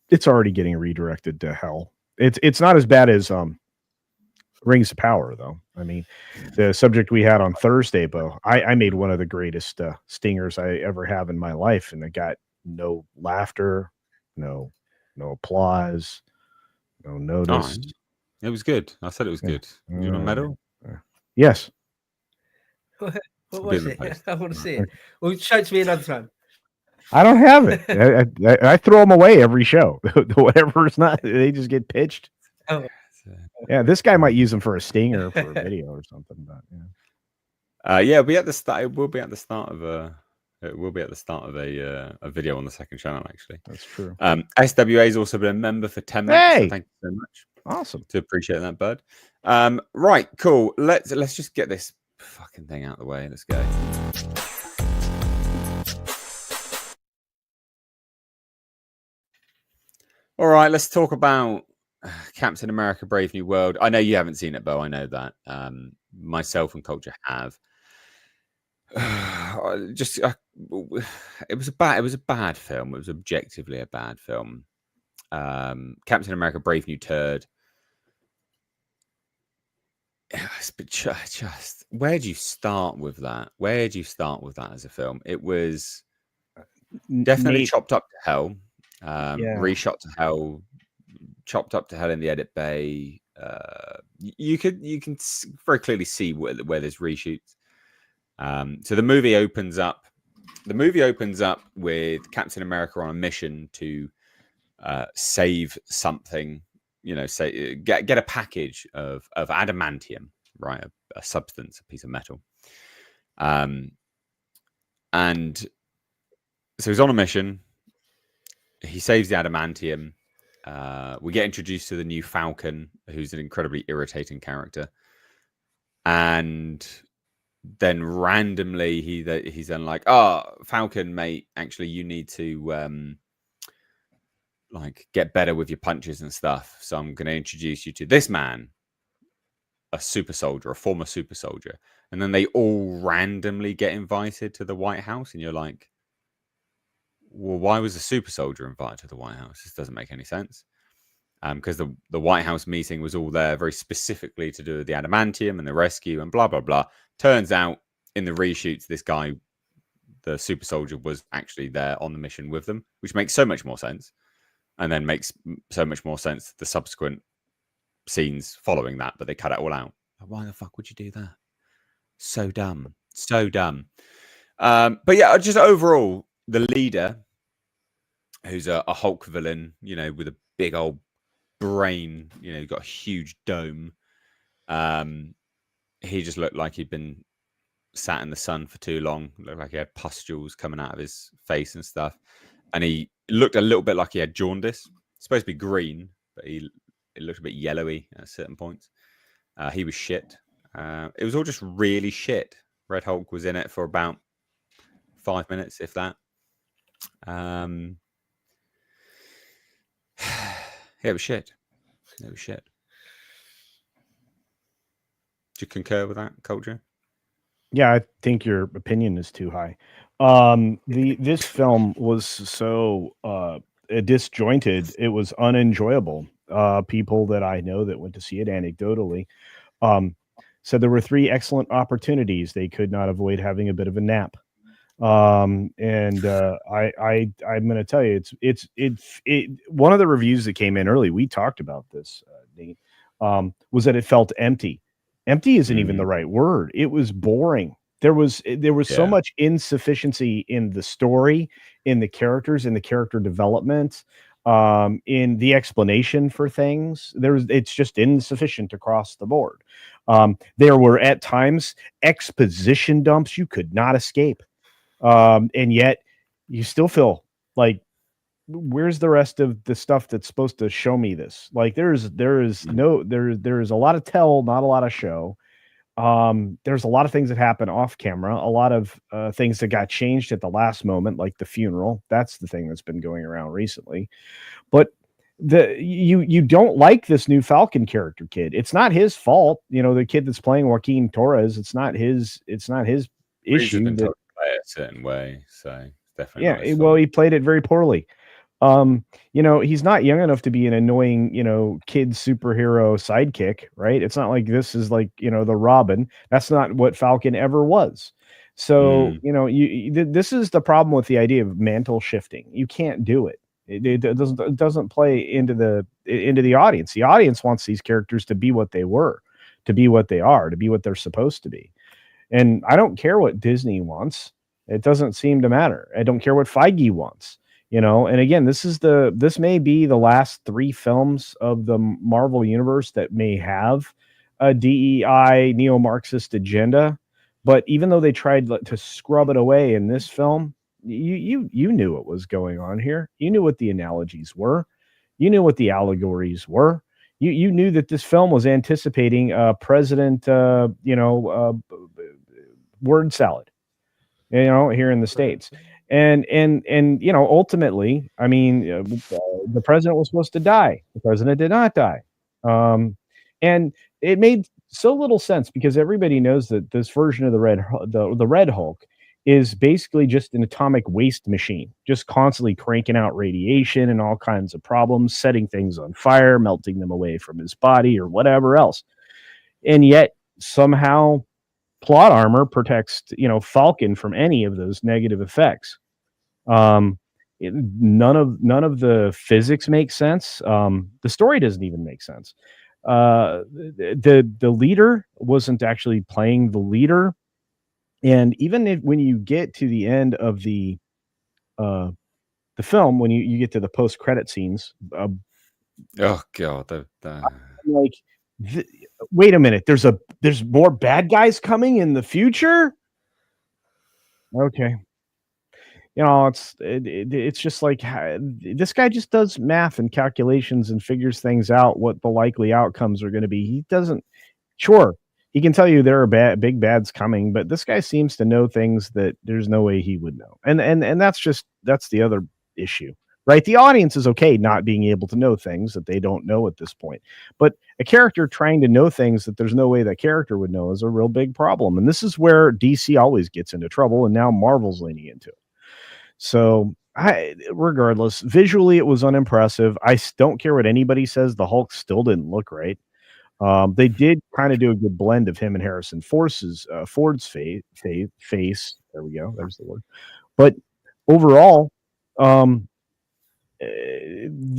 it's already getting redirected to hell. It's not as bad as Rings of Power, though. I mean, the subject we had on Thursday, Bo, I made one of the greatest stingers I ever have in my life, and it got no laughter, no applause, no notice. It was good. I said it was good. Do you want a medal? Yes. What was it? I want to see it. Well, show it to me another time. I don't have it. I throw them away every show. Whatever's not, they just get pitched. Oh. Yeah, this guy might use them for a stinger for a video or something. But yeah, it'll be at the start. It will be at the start of a. It will be at the start of a video on the second channel. Actually, that's true. SWA has also been a member for 10 months. Hey! So thank you so much. Awesome. To appreciate that, bud. Right, cool. Let's just get this fucking thing out of the way. Let's go. All right, let's talk about Captain America: Brave New World. I know you haven't seen it, Bo. I know that. Myself and Culture have. It was a bad film. It was objectively a bad film. Captain America: Brave New Turd. But just where do you start with that? Where do you start with that as a film? It was definitely chopped up to hell. Reshot to hell, chopped up to hell in the edit bay. You can very clearly see where there's reshoots. So the movie opens up with Captain America on a mission to save something. Say get a package of adamantium, right? A substance, a piece of metal. And so he's on a mission. He saves the adamantium. We get introduced to the new Falcon, who's an incredibly irritating character. And then randomly, he's then like, "Oh, Falcon, mate, actually, you need to get better with your punches and stuff. So I'm going to introduce you to this man, a super soldier, a former super soldier." And then they all randomly get invited to the White House, and you're like, well, why was a super soldier invited to the White House? This doesn't make any sense. because the White House meeting was all there very specifically to do with the adamantium and the rescue and blah blah blah. Turns out in the reshoots, this guy, the super soldier, was actually there on the mission with them, which makes so much more sense, and then makes so much more sense the subsequent scenes following that. But they cut it all out. Why the fuck would you do that? So dumb, so dumb. But yeah, just overall, the leader, who's a Hulk villain, you know, with a big old brain, you know, got a huge dome. He just looked like he'd been sat in the sun for too long. Looked like he had pustules coming out of his face and stuff, and he looked a little bit like he had jaundice. It's supposed to be green, but it looked a bit yellowy at certain points. He was shit. It was all just really shit. Red Hulk was in it for about 5 minutes, if that. Yeah, it was shit. It was shit. Do you concur with that, Culture? Yeah, I think your opinion is too high. This film was so disjointed, it was unenjoyable. People that I know that went to see it anecdotally said there were 3 excellent opportunities. They could not avoid having a bit of a nap. I'm going to tell you, it's one of the reviews that came in early, we talked about this, Nate, was that it felt empty. Empty isn't even the right word. It was boring. There was so much insufficiency in the story, in the characters, in the character development, in the explanation for things. It's just insufficient across the board. There were at times exposition dumps you could not escape. And yet you still feel like, where's the rest of the stuff that's supposed to show me this? Like there is a lot of tell, not a lot of show. There's a lot of things that happen off camera, a lot of things that got changed at the last moment, like the funeral. That's the thing that's been going around recently. But you don't like this new Falcon character kid. It's not his fault. You know, the kid that's playing Joaquin Torres, it's not his issue. Play a certain way, so definitely. Well, he played it very poorly. You know, he's not young enough to be an annoying, you know, kid superhero sidekick, right? It's not like this is like, you know, the Robin. That's not what Falcon ever was. So, you know, this is the problem with the idea of mantle shifting. You can't do it. It doesn't play into the audience. The audience wants these characters to be what they were, to be what they are, to be what they're supposed to be. And I don't care what Disney wants. It doesn't seem to matter. I don't care what Feige wants. You know, and again, this may be the last 3 films of the Marvel universe that may have a DEI neo-Marxist agenda. But even though they tried to scrub it away in this film, you knew what was going on here. You knew what the analogies were. You knew what the allegories were. You knew that this film was anticipating President, word salad, you know, here in the States. And you know, ultimately, I mean, the president was supposed to die. The president did not die. And it made so little sense because everybody knows that this version of the Red Hulk is basically just an atomic waste machine, just constantly cranking out radiation and all kinds of problems, setting things on fire, melting them away from his body or whatever else. And yet somehow plot armor protects, you know, Falcon from any of those negative effects. None of the physics make sense. The story doesn't even make sense. The leader wasn't actually playing the leader, and even when you get to the end of the film, when you get to the post-credit scenes, oh god, like, wait a minute, there's more bad guys coming in the future. Okay. You know, it's just like this guy just does math and calculations and figures things out, what the likely outcomes are going to be. He doesn't, sure, he can tell you there are big bads coming, but this guy seems to know things that there's no way he would know. And that's the other issue, right? The audience is okay not being able to know things that they don't know at this point. But a character trying to know things that there's no way that character would know is a real big problem. And this is where DC always gets into trouble, and now Marvel's leaning into it. So regardless, visually it was unimpressive. I don't care what anybody says. The Hulk still didn't look right. They did kind of do a good blend of him and Harrison Ford's face. There we go. There's the word. But overall,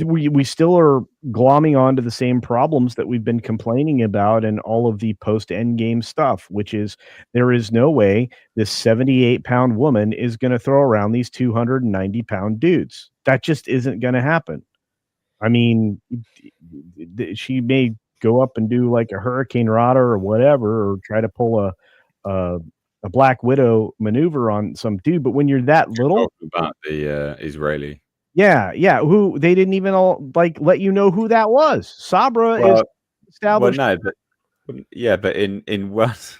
we still are glomming onto the same problems that we've been complaining about in all of the post Endgame stuff, which is there is no way this 78-pound woman is going to throw around these 290-pound dudes. That just isn't going to happen. I mean, she may go up and do like a Hurricane Rana or whatever, or try to pull a Black Widow maneuver on some dude. But when you're that little, about the Israeli. Yeah, who they didn't even all like let you know who that was. Sabra is established. Well, no, but in what?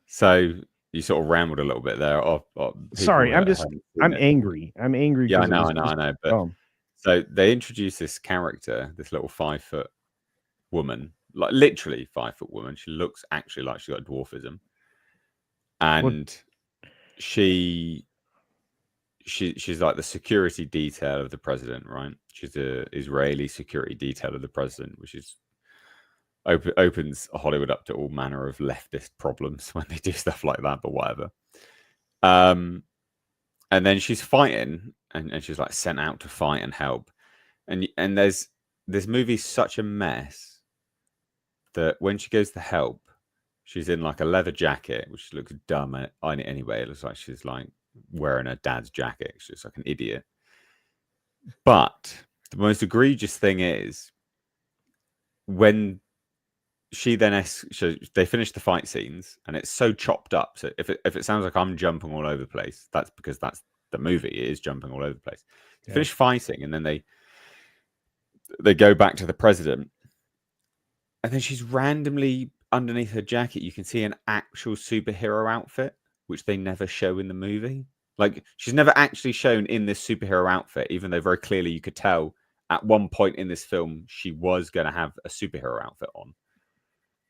So you sort of rambled a little bit there. Sorry, I'm angry. I'm angry. Yeah, I know. But so they introduced this character, this little 5-foot woman, like literally 5-foot woman. She looks actually like she got dwarfism, and she's like the security detail of the president, right? She's the Israeli security detail of the president, which is opens Hollywood up to all manner of leftist problems when they do stuff like that, but whatever. And then she's fighting, and she's like sent out to fight and help. And there's this movie's such a mess that when she goes to help, she's in like a leather jacket, which looks dumb anyway. It looks like she's like wearing her dad's jacket. She's like an idiot. But the most egregious thing is when she then they finish the fight scenes, and it's so chopped up. So if it sounds like I'm jumping all over the place, that's because that's the movie. It is jumping all over the place. They finish fighting, and then they go back to the president, and then she's randomly underneath her jacket. You can see an actual superhero outfit, which they never show in the movie. Like, she's never actually shown in this superhero outfit, even though very clearly you could tell at one point in this film she was going to have a superhero outfit on.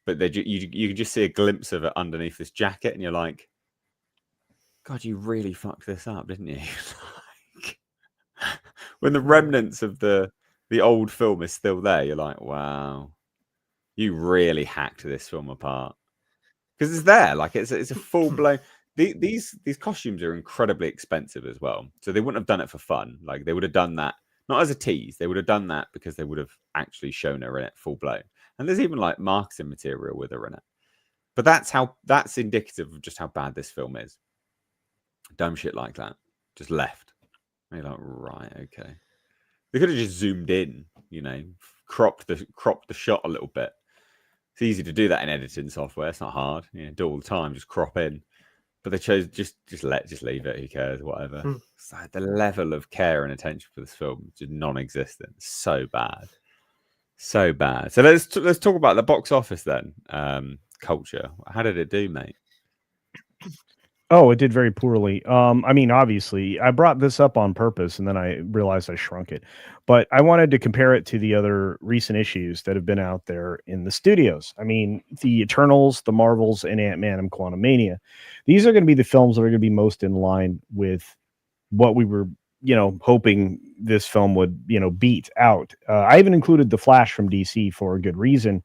But you can just see a glimpse of it underneath this jacket, and you're like, God, you really fucked this up, didn't you? Like, when the remnants of the old film is still there, you're like, wow, you really hacked this film apart. Because it's there, like it's a full blown. These costumes are incredibly expensive as well, so they wouldn't have done it for fun. Like, they would have done that not as a tease. They would have done that because they would have actually shown her in it full blown. And there's even like marketing material with her in it. But that's indicative of just how bad this film is. Dumb shit like that just left. And you're like, right, okay. They could have just zoomed in, cropped the shot a little bit. It's easy to do that in editing software. It's not hard. Do it all the time. Just crop in. But they chose just leave it. Who cares? Whatever. So the level of care and attention for this film is just non-existent. So bad. So bad. So let's talk about the box office then. Culture. How did it do, mate? Oh, it did very poorly. I mean, obviously, I brought this up on purpose, and then I realized I shrunk it. But I wanted to compare it to the other recent issues that have been out there in the studios. I mean, the Eternals, the Marvels, and Ant-Man and Quantumania. These are going to be the films that are going to be most in line with what we were, hoping this film would, beat out. I even included The Flash from DC for a good reason.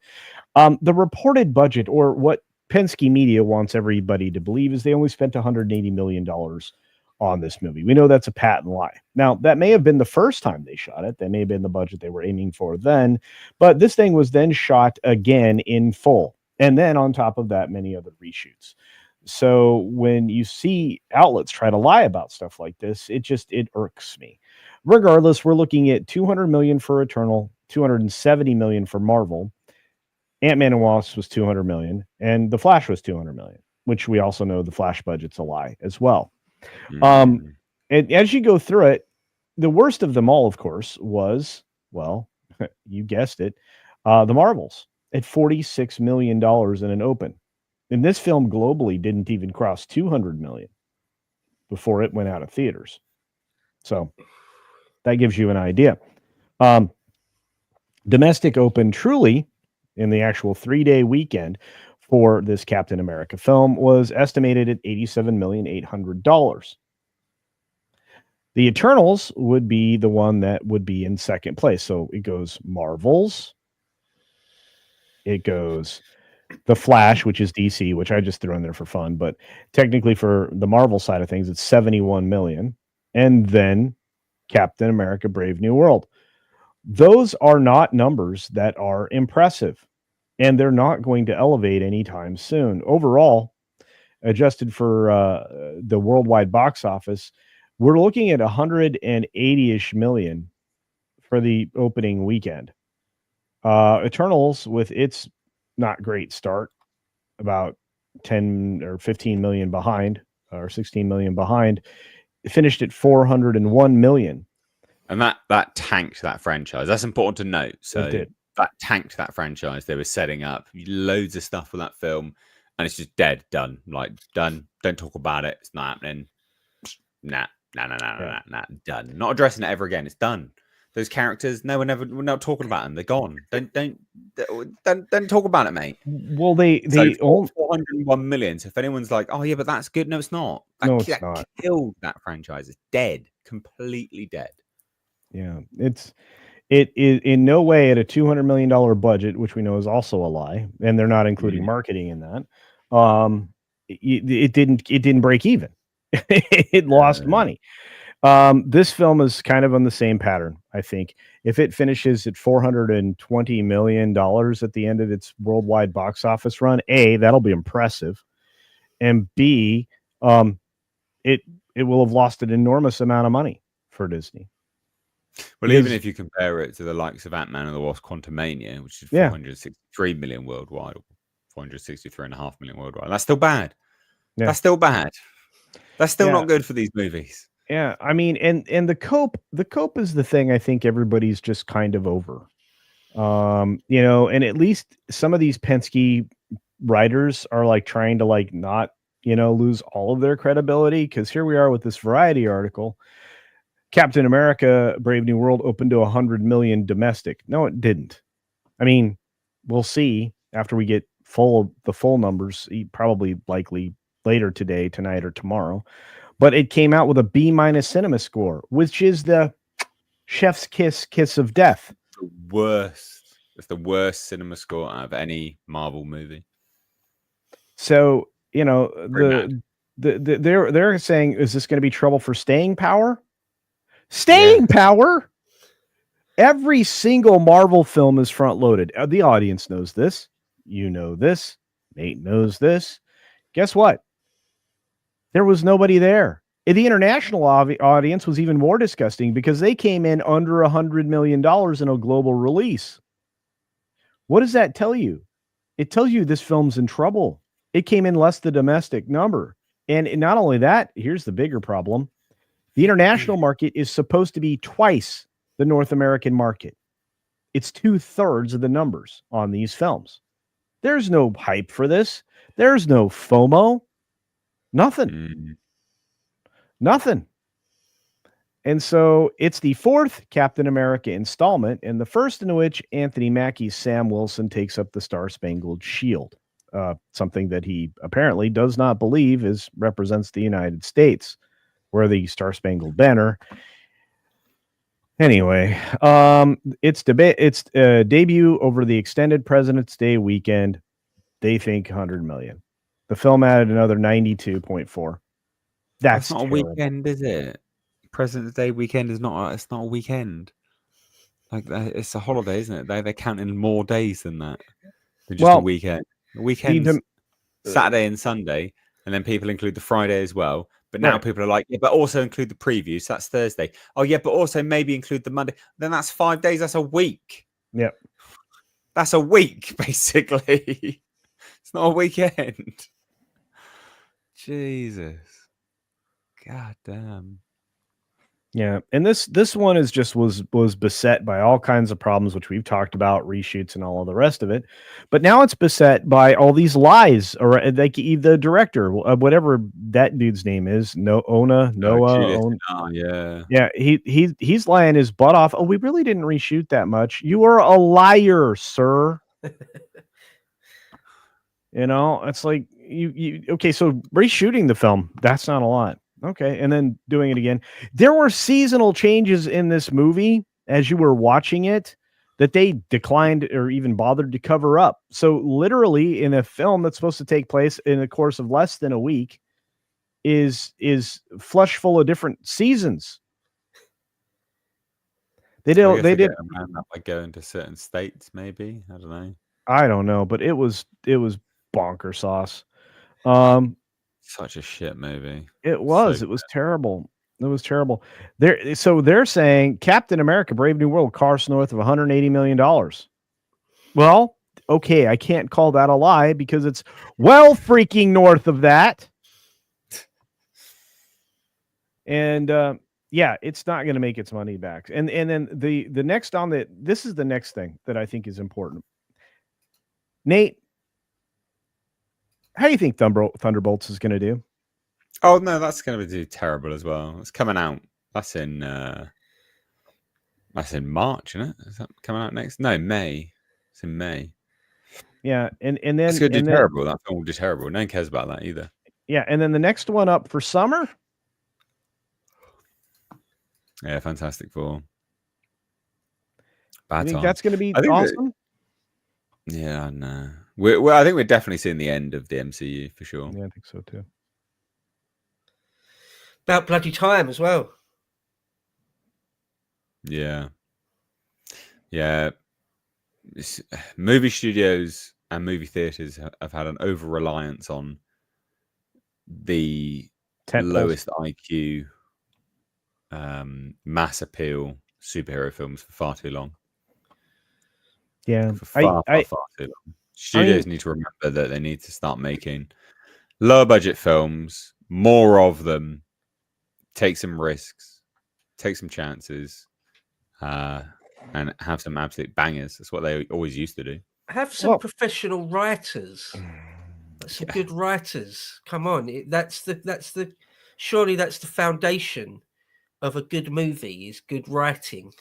The reported budget, or what Penske Media wants everybody to believe, is they only spent $180 million on this movie. We know that's a patent lie. Now, that may have been the first time they shot it. That may have been the budget they were aiming for then. But this thing was then shot again in full. And then on top of that, many other reshoots. So when you see outlets try to lie about stuff like this, it irks me. Regardless, we're looking at $200 million for Eternal, $270 million for Marvel. Ant-Man and Wasp was $200 million, and The Flash was $200 million, which we also know the Flash budget's a lie as well. And as you go through it, the worst of them all, of course, was, well, you guessed it, the Marvels at $46 million in an open. And this film globally didn't even cross 200 million before it went out of theaters. So that gives you an idea. Domestic open truly in the actual 3-day weekend for this Captain America film was estimated at $87,800,000. The Eternals would be the one that would be in second place. So it goes Marvels. It goes The Flash, which is DC, which I just threw in there for fun. But technically for the Marvel side of things, it's 71 million. And then Captain America Brave New World. Those are not numbers that are impressive. And they're not going to elevate anytime soon. Overall, adjusted for the worldwide box office, we're looking at 180-ish million for the opening weekend. Eternals, with its not great start, about 10 or 15 million behind, or 16 million behind, it finished at 401 million. And that tanked that franchise. That's important to note. So that tanked that franchise. They were setting up loads of stuff for that film, and it's just dead, done. Like, done. Don't talk about it. It's not happening. Nah, done. Not addressing it ever again. It's done. Those characters, we're not talking about them. They're gone. Don't talk about it, mate. Well, they own 401 million. So if anyone's like, oh yeah, but that's good, no, it's not. It's not. Killed that franchise. It's dead, completely dead. Yeah, it is in no way at a $200 million budget, which we know is also a lie, and they're not including marketing in that. It didn't break even. It lost money. This film is kind of on the same pattern. I think if it finishes at $420 million at the end of its worldwide box office run, A, that'll be impressive, and B, it will have lost an enormous amount of money for Disney. Well, even if you compare it to the likes of Ant-Man and the Wasp: Quantumania, which is 463 million worldwide, or 463.5 million worldwide, that's still bad. Yeah. That's still bad. That's still not good for these movies. Yeah, I mean, and the cope is the thing I think everybody's just kind of over. And at least some of these Penske writers are like trying to like not, lose all of their credibility, because here we are with this Variety article. Captain America Brave New World opened to 100 million domestic. No, it didn't. I mean, we'll see after we get the full numbers, probably likely later today, tonight, or tomorrow. But it came out with a B- cinema score, which is the chef's kiss of death. The worst. It's the worst cinema score out of any Marvel movie. So, they're saying, is this going to be trouble for staying power? Staying power. Every single Marvel film is front loaded. The audience knows this. You know this. Nate knows this. Guess what? There was nobody there. The international audience was even more disgusting because they came in under $100 million in a global release. What does that tell you? It tells you this film's in trouble. It came in less the domestic number. And not only that, here's the bigger problem. The international market is supposed to be twice the North American market. It's 2/3 of the numbers on these films. There's no hype for this. There's no FOMO. Nothing. Nothing. And so it's the fourth Captain America installment, and the first in which Anthony Mackie's Sam Wilson takes up the Star-Spangled Shield, something that he apparently does not believe represents the United States, where the Star-Spangled Banner. Anyway, its debut over the extended President's Day weekend, they think 100 million. The film added another 92.4. That's not terrible. A weekend, is it? President's Day weekend is not. It's not a weekend. Like, it's a holiday, isn't it? They're counting more days than that. Than just a weekend. A weekend's Saturday and Sunday, and then people include the Friday as well. But now people are like, yeah, but also include the preview. So that's Thursday. Oh yeah, but also maybe include the Monday. Then that's 5 days. That's a week. Yep. That's a week, basically. It's not a weekend. Jesus. God damn. Yeah, and this one is just was beset by all kinds of problems, which we've talked about, reshoots and all of the rest of it. But now it's beset by all these lies, or like the director, whatever that dude's name is, Noah. Yeah, he's lying his butt off. Oh, we really didn't reshoot that much. You are a liar, sir. It's like you okay. So reshooting the film, that's not a lot. Okay, and then doing it again. There were seasonal changes in this movie as you were watching it that they declined or even bothered to cover up. So literally in a film that's supposed to take place in the course of less than a week is flush full of different seasons. They don't. They did around that by going to certain states, maybe. I don't know. I don't know, but it was bonker sauce. Such a shit movie. It was terrible. It was terrible. They're saying Captain America: Brave New World costs north of $180 million. Well, okay, I can't call that a lie because it's well freaking north of that. And yeah, it's not going to make its money back. And then the next on this is the next thing that I think is important. Nate, how do you think Thunderbolts is going to do? Oh no, that's going to do terrible as well. It's coming out. That's in March, isn't it? Is that coming out next? No, May. It's in May. Yeah, and then it's going to do terrible. That film will do terrible. No one cares about that either. Yeah, and then the next one up for summer. Yeah, Fantastic Four. I think that's going to be awesome. Yeah, I know. I think we're definitely seeing the end of the MCU for sure. Yeah, I think so too. About bloody time as well. Yeah. Movie studios and movie theaters have had an over reliance on the lowest IQ, mass appeal superhero films for far too long. Yeah, for far too long. Studios need to remember that they need to start making lower budget films, more of them, take some risks, take some chances, and have some absolute bangers. That's what they always used to do. Have some professional writers, some good writers. Come on, surely that's the foundation of a good movie is good writing.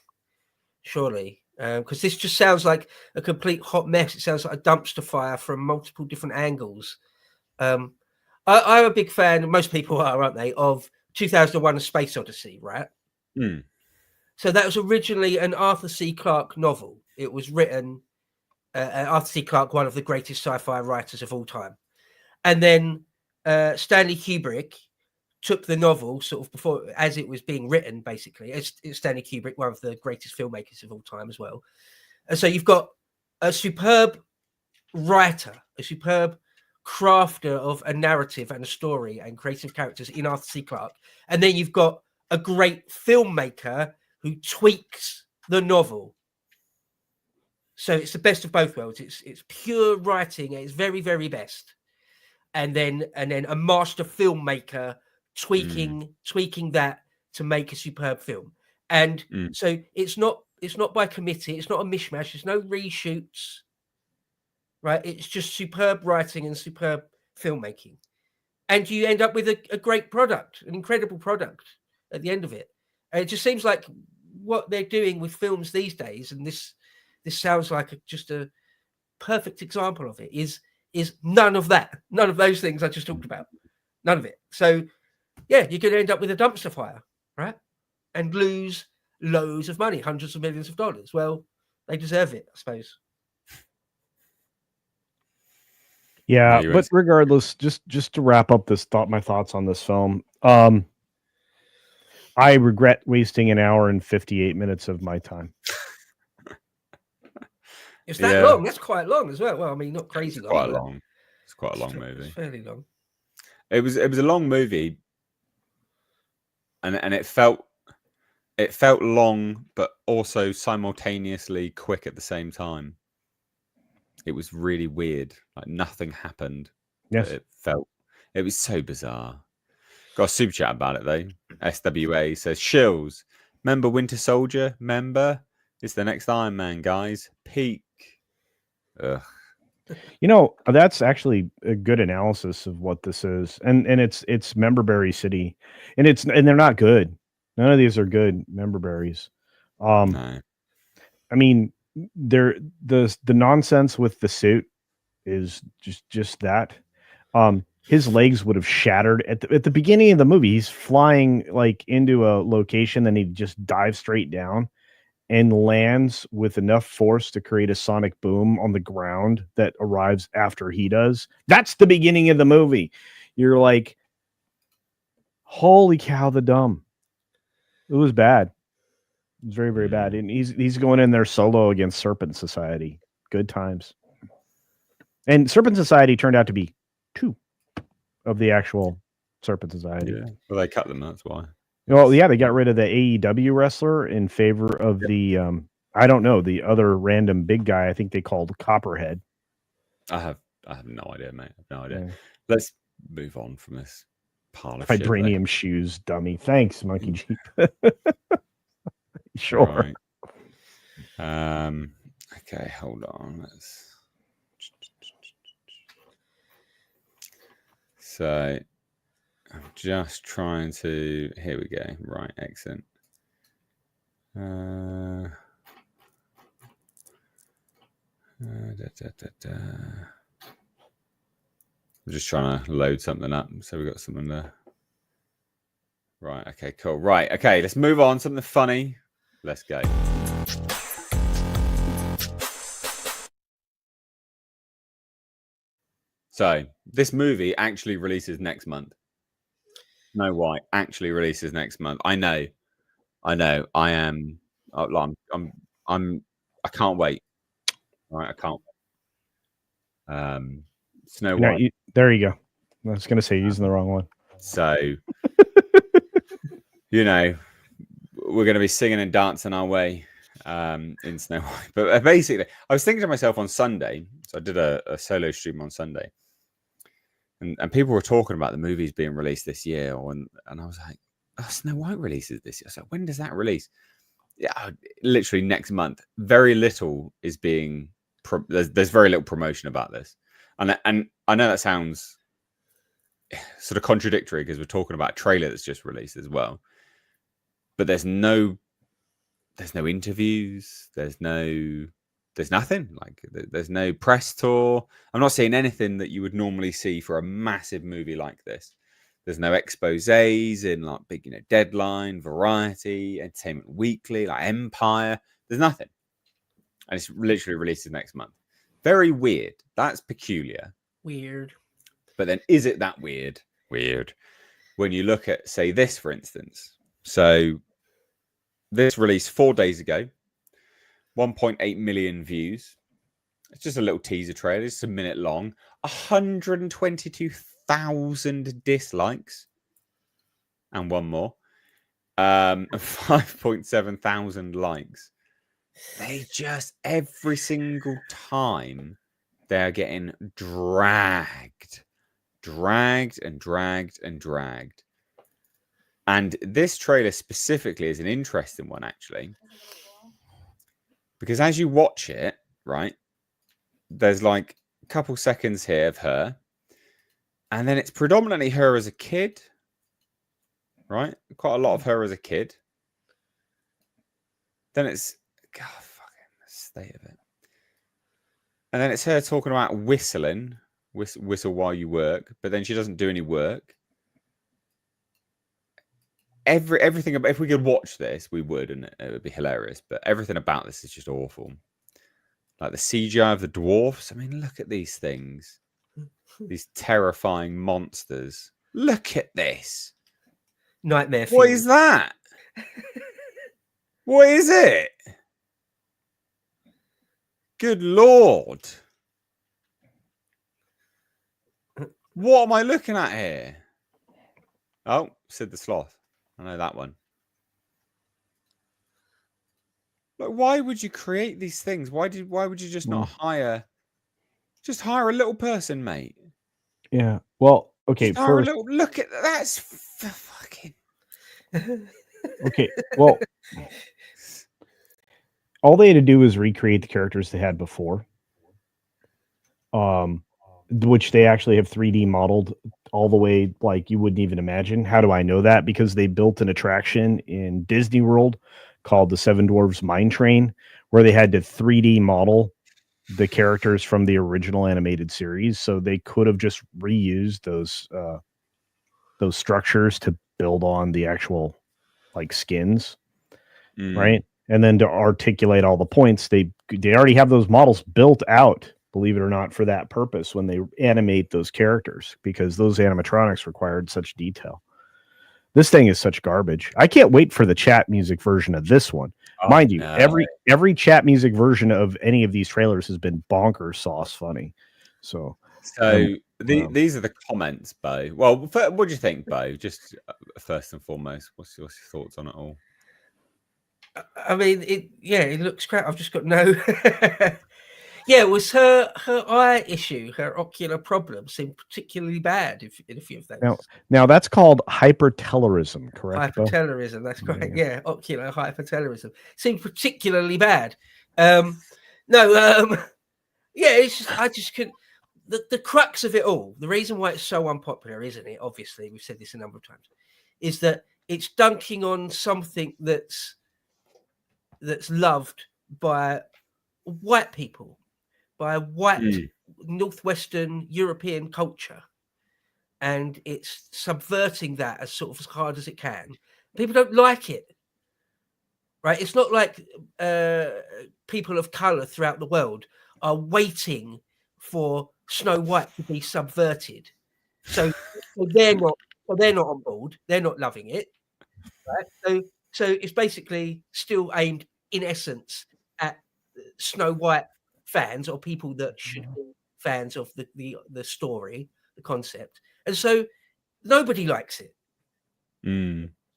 Surely. Because this just sounds like a complete hot mess. It sounds like a dumpster fire from multiple different angles. I'm a big fan, most people are, aren't they, of 2001: A Space Odyssey, right? Mm. So that was originally an Arthur C. Clarke novel. It was written, Arthur C. Clarke, one of the greatest sci-fi writers of all time. And then Stanley Kubrick took the novel sort of before, as it was being written, basically. It's Stanley Kubrick, one of the greatest filmmakers of all time as well. And so you've got a superb writer, a superb crafter of a narrative and a story and creative characters in Arthur C. Clarke. And then you've got a great filmmaker who tweaks the novel. So it's the best of both worlds. It's pure writing at its very, very best. And then a master filmmaker tweaking that to make a superb film. And so it's not by committee, it's not a mishmash, there's no reshoots, right? It's just superb writing and superb filmmaking. And you end up with a great product, an incredible product at the end of it. And it just seems like what they're doing with films these days, and this sounds like just a perfect example of it, is none of that, none of those things I just talked about, none of it. So yeah, you're going to end up with a dumpster fire, right? And lose loads of money, hundreds of millions of dollars. Well, they deserve it, I suppose. Yeah, but regardless, just to wrap up my thoughts on this film, I regret wasting an hour and 58 minutes of my time. It's that long. That's quite long as well. Well, I mean, not crazy long. Quite long. It's quite a long movie. It's fairly long. It was a long movie, and it felt long, but also simultaneously quick at the same time. It was really weird. Like nothing happened. Yes, it was so bizarre. Got a super chat about it though. SWA says Shills. Remember Winter Soldier? Remember? It's the next Iron Man, guys. Peak. Ugh. You know, that's actually a good analysis of what this is. And it's Memberberry City. And they're not good. None of these are good Memberberries. No. I mean, the nonsense with the suit is just that. his legs would have shattered at the beginning of the movie. He's flying like into a location, then he just dives straight down and lands with enough force to create a sonic boom on the ground that arrives after he does. That's the beginning of the movie. You're like, holy cow, the dumb. It was bad. It was very, very bad. And he's going in there solo against Serpent Society. Good times. And Serpent Society turned out to be 2 of the actual Serpent Society. Yeah. Well, they cut them, that's why. Well, yeah, they got rid of the AEW wrestler in favor of the I don't know, the other random big guy. I think they called Copperhead. I have no idea, mate. I have no idea. Yeah. Let's move on from this pile of Vibranium shoes, dummy. Thanks, Monkey Jeep. Sure. Right. Okay, hold on. So I'm just trying to. Here we go. Right, excellent. I'm just trying to load something up, so we got something there. Right. Okay. Cool. Right. Okay. Let's move on. Something funny. Let's go. So this movie actually releases next month. No, why? Actually releases next month. I know. I am. I can't wait. All right. I can't wait. Snow White. There you go. I was going to say using the wrong one. So, we're going to be singing and dancing our way in Snow White. But basically, I was thinking to myself on Sunday. So I did a solo stream on Sunday. And people were talking about the movies being released this year. And I was like, oh, Snow White releases this year. So when does that release? Yeah, literally next month. Very little is being... There's very little promotion about this. And I know that sounds sort of contradictory because we're talking about a trailer that's just released as well. But there's no interviews. There's nothing. Like there's no press tour. I'm not seeing anything that you would normally see for a massive movie like this. There's no exposés in like big, Deadline, Variety, Entertainment Weekly, like Empire. There's nothing. And it's literally released next month. Very weird. That's peculiar. Weird. But then is it that weird? Weird. When you look at, say, this, for instance. So this released 4 days ago. 1.8 million views. It's just a little teaser trailer. It's a minute long. 122,000 dislikes. And one more. 5.7 thousand likes. They just, every single time, they're getting dragged. And this trailer specifically is an interesting one, actually. Because as you watch it, right, there's like a couple seconds here of her. And then it's predominantly her as a kid. Right? Quite a lot of her as a kid. Then it's... God, fucking the state of it. And then it's her talking about whistling. Whistle while you work. But then she doesn't do any work. Everything about, if we could watch this, we would, and it would be hilarious. But everything about this is just awful. Like the CGI of the dwarfs. I mean, look at these things. These terrifying monsters. Look at this. Nightmare. What is that? What is it? Good Lord. What am I looking at here? Oh, Sid the Sloth. I know that one. Like, why would you create these things? Why would you just not hire a little person, mate? Yeah. Well, okay. First, look at that's fucking. Okay. Well, all they had to do was recreate the characters they had before. Which they actually have 3D modeled all the way like you wouldn't even imagine. How do I know that? Because they built an attraction in Disney World called the Seven Dwarfs Mine Train, where they had to 3D model the characters from the original animated series, so they could have just reused those structures to build on the actual like skins, right? And then to articulate all the points, they already have those models built out, believe it or not, for that purpose when they animate those characters, because those animatronics required such detail. This thing is such garbage. I can't wait for the chat music version of this one. Mind you, every chat music version of any of these trailers has been bonkers sauce funny. So these are the comments, Bo. Well, what do you think, Bo? Just first and foremost, what's your thoughts on it all? I mean, it looks crap. I've just got no. Yeah, it was her eye issue, her ocular problem seemed particularly bad in a few of those. Now that's called hypertelorism, correct? Hypertelorism, that's correct. Yeah, ocular hypertelorism seemed particularly bad. Yeah, it's just I just couldn't. The crux of it all, the reason why it's so unpopular, isn't it? Obviously, we've said this a number of times, is that it's dunking on something that's loved by white people, by white Northwestern European culture, and it's subverting that as sort of as hard as it can. People don't like it, right? It's not like people of color throughout the world are waiting for Snow White to be subverted, so they're not on board. They're not loving it, right? So it's basically still aimed, in essence, at Snow White fans or people that should be fans of the story, the concept, and so nobody likes it.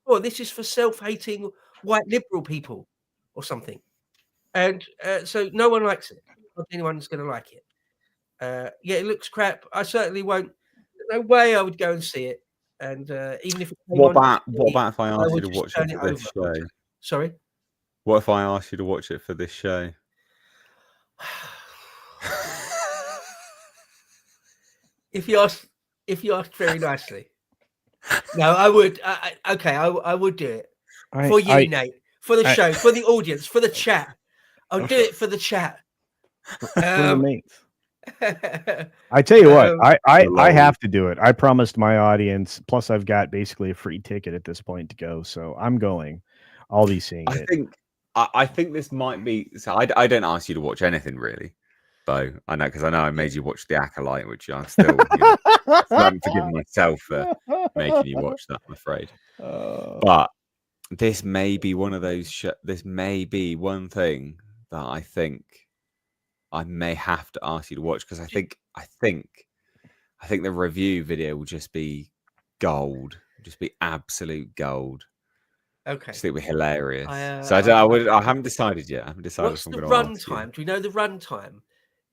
Well, this is for self-hating white liberal people or something, and so no one likes it. Not anyone's going to like it. Yeah, it looks crap. I certainly won't. No way I would go and see it. And even if it what about if I asked you to watch it for this show? Sorry. What if I asked you to watch it for this show? If you ask very nicely, no, I would. Okay, I would do it for you, Nate, for the show, for the audience, for the chat. I'll do it for the chat. I tell you what, I have to do it. I promised my audience. Plus, I've got basically a free ticket at this point to go, so I'm going. I'll be seeing it. I think this might be. So I don't ask you to watch anything really, Bo. I know because I know I made you watch The Acolyte, which I'm still haven't forgiven myself for making you watch that. I'm afraid, but this may be one of those. This may be one thing that I think I may have to ask you to watch, because I think the review video will just be gold, just be absolute gold. Okay, just think it'll be hilarious. I haven't decided yet. I haven't decided. What's the run time? Do we know the run time?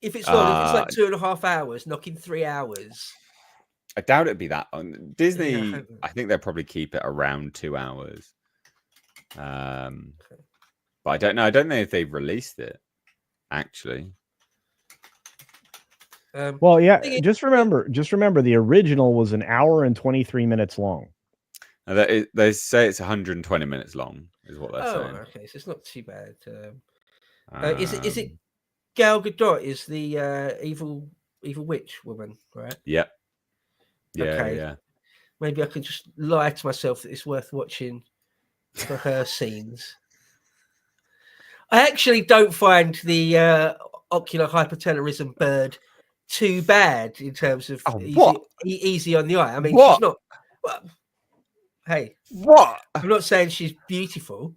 If it's long, if it's like 2.5 hours, knocking 3 hours. I doubt it'd be that on Disney. Yeah, I think they'll probably keep it around 2 hours. But I don't know. I don't know if they've released it actually. Well, yeah. Just remember, the original was 1 hour and 23 minutes long. They say it's 120 minutes long, is what they're saying. Okay, so it's not too bad. Is it Gal Gadot is the evil witch woman, right? Yep. Yeah. Okay. Yeah. Maybe I can just lie to myself that it's worth watching for her scenes. I actually don't find the ocular hypertelorism bird too bad in terms of easy on the eye. I mean, she's not. Well, hey, what? I'm not saying she's beautiful,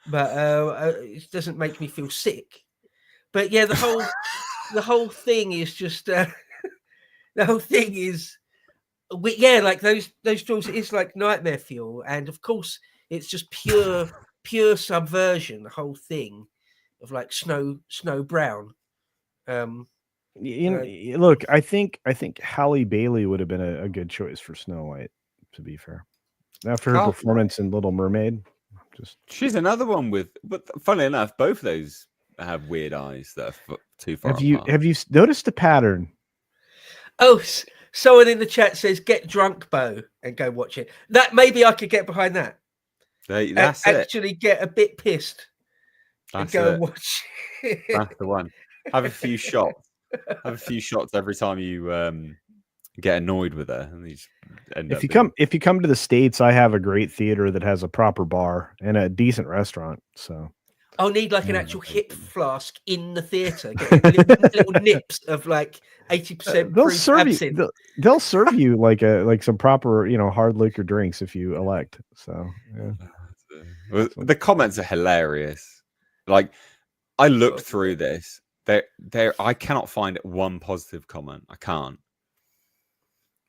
but it doesn't make me feel sick. But yeah, the whole thing is just the whole thing is like those drawings. It's like nightmare fuel, and of course, it's just pure subversion. The whole thing of like Snow Brown. Look, I think Halle Bailey would have been a good choice for Snow White, to be fair. After her performance in Little Mermaid, she's another one but funnily enough, both of those have weird eyes that are too far apart. Have you noticed the pattern? Oh, someone in the chat says get drunk, Bo, and go watch it. That maybe I could get behind that. That's actually get a bit pissed and go and watch it. That's the one. Have a few shots. Have a few shots every time you get annoyed with her, and you just end If up you being... if you come to the States, I have a great theater that has a proper bar and a decent restaurant. So I'll need like an Yeah, actual that's hip awesome. flask in the theater, getting little nips of like 80% they'll proof serve you. absinthe. They'll serve you like some proper hard liquor drinks if you elect. So yeah. Well, the comments are hilarious. Like, I looked through this. I cannot find one positive comment. I can't.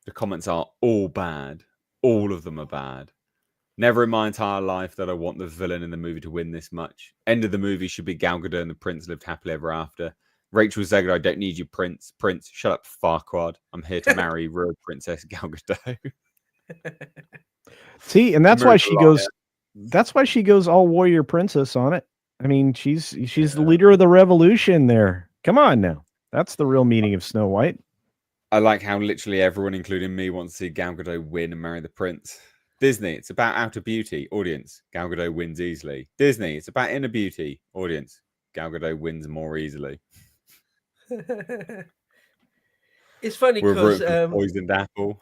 The comments are all bad. All of them are bad. Never in my entire life that I want the villain in the movie to win this much. End of the movie should be Gal Gadot and the prince lived happily ever after. Rachel Zegler, I don't need you, Prince. Prince, shut up, Farquaad. I'm here to marry Royal Princess Gal Gadot. See, and that's why she Miracle goes. That's why she goes all warrior princess on it. I mean, she's the leader of the revolution there. Come on now, that's the real meaning of Snow White. I like how literally everyone, including me, wants to see Gal Gadot win and marry the prince. Disney, it's about outer beauty. Audience, Gal Gadot wins easily. Disney, it's about inner beauty. Audience, Gal Gadot wins more easily. It's funny We're because rooting for poisoned apple.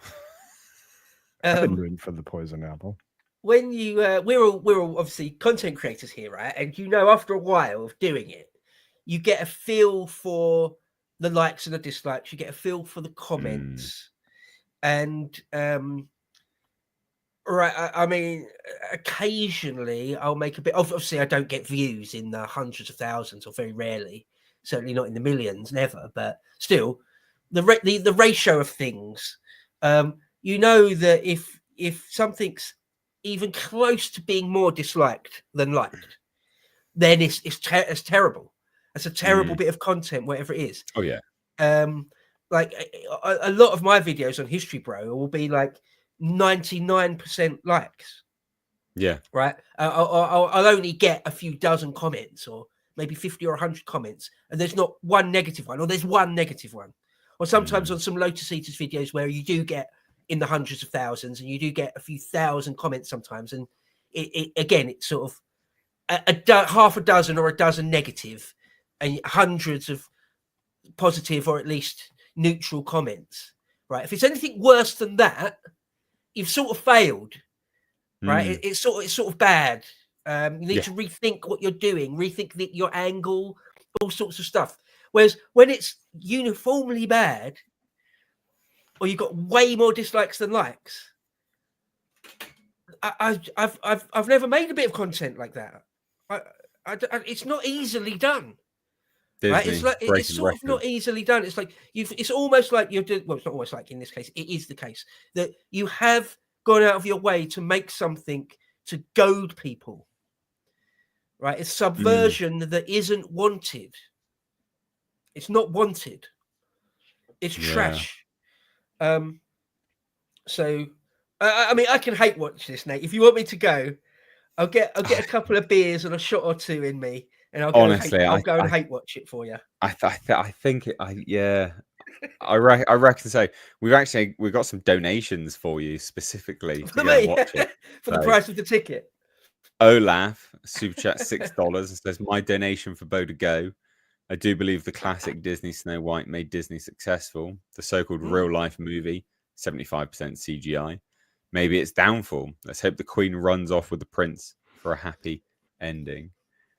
I've been rooting for the poisoned apple. When you we're all obviously content creators here, right? And after a while of doing it, you get a feel for the likes and the dislikes. You get a feel for the comments, and right. I mean, occasionally I'll make a bit. Obviously, I don't get views in the hundreds of thousands, or very rarely. Certainly not in the millions, never. But still, the ratio of things. That if something's even close to being more disliked than liked, then it's terrible. It's a terrible bit of content, whatever it is. Oh yeah. Like a lot of my videos on History Bro will be like 99% likes. Yeah. Right. I'll only get a few dozen comments, or maybe 50 or 100 comments, and there's not one negative one, or there's one negative one. Or sometimes on some Lotus Eaters videos where you do get in the hundreds of thousands, and you do get a few thousand comments sometimes, and it's sort of half a dozen or a dozen negative, and hundreds of positive or at least neutral comments. Right? If it's anything worse than that, you've sort of failed. Right? It's sort of bad. You need to rethink what you're doing, rethink your angle, all sorts of stuff. Whereas when it's uniformly bad, or you've got way more dislikes than likes, I've never made a bit of content like that. It's not easily done. Disney, right? It's like it's sort of not easily done. It's like it's almost like you're doing. Well, it's not almost like in this case. It is the case that you have gone out of your way to make something to goad people. Right? It's subversion that isn't wanted. It's not wanted. It's trash. So, I mean, I can hate watch this, Nate. If you want me to go, I'll get a couple of beers and a shot or two in me, and I'll go. Honestly, I'll go and hate watch it for you. I think it. I reckon so. We've got some donations for you specifically to go and watch it for the price of the ticket. Olaf super chat $6 and says, "My donation for Bo to go. I do believe the classic Disney Snow White made Disney successful. The so-called real life movie, 75% CGI. Maybe it's downfall. Let's hope the Queen runs off with the prince for a happy ending."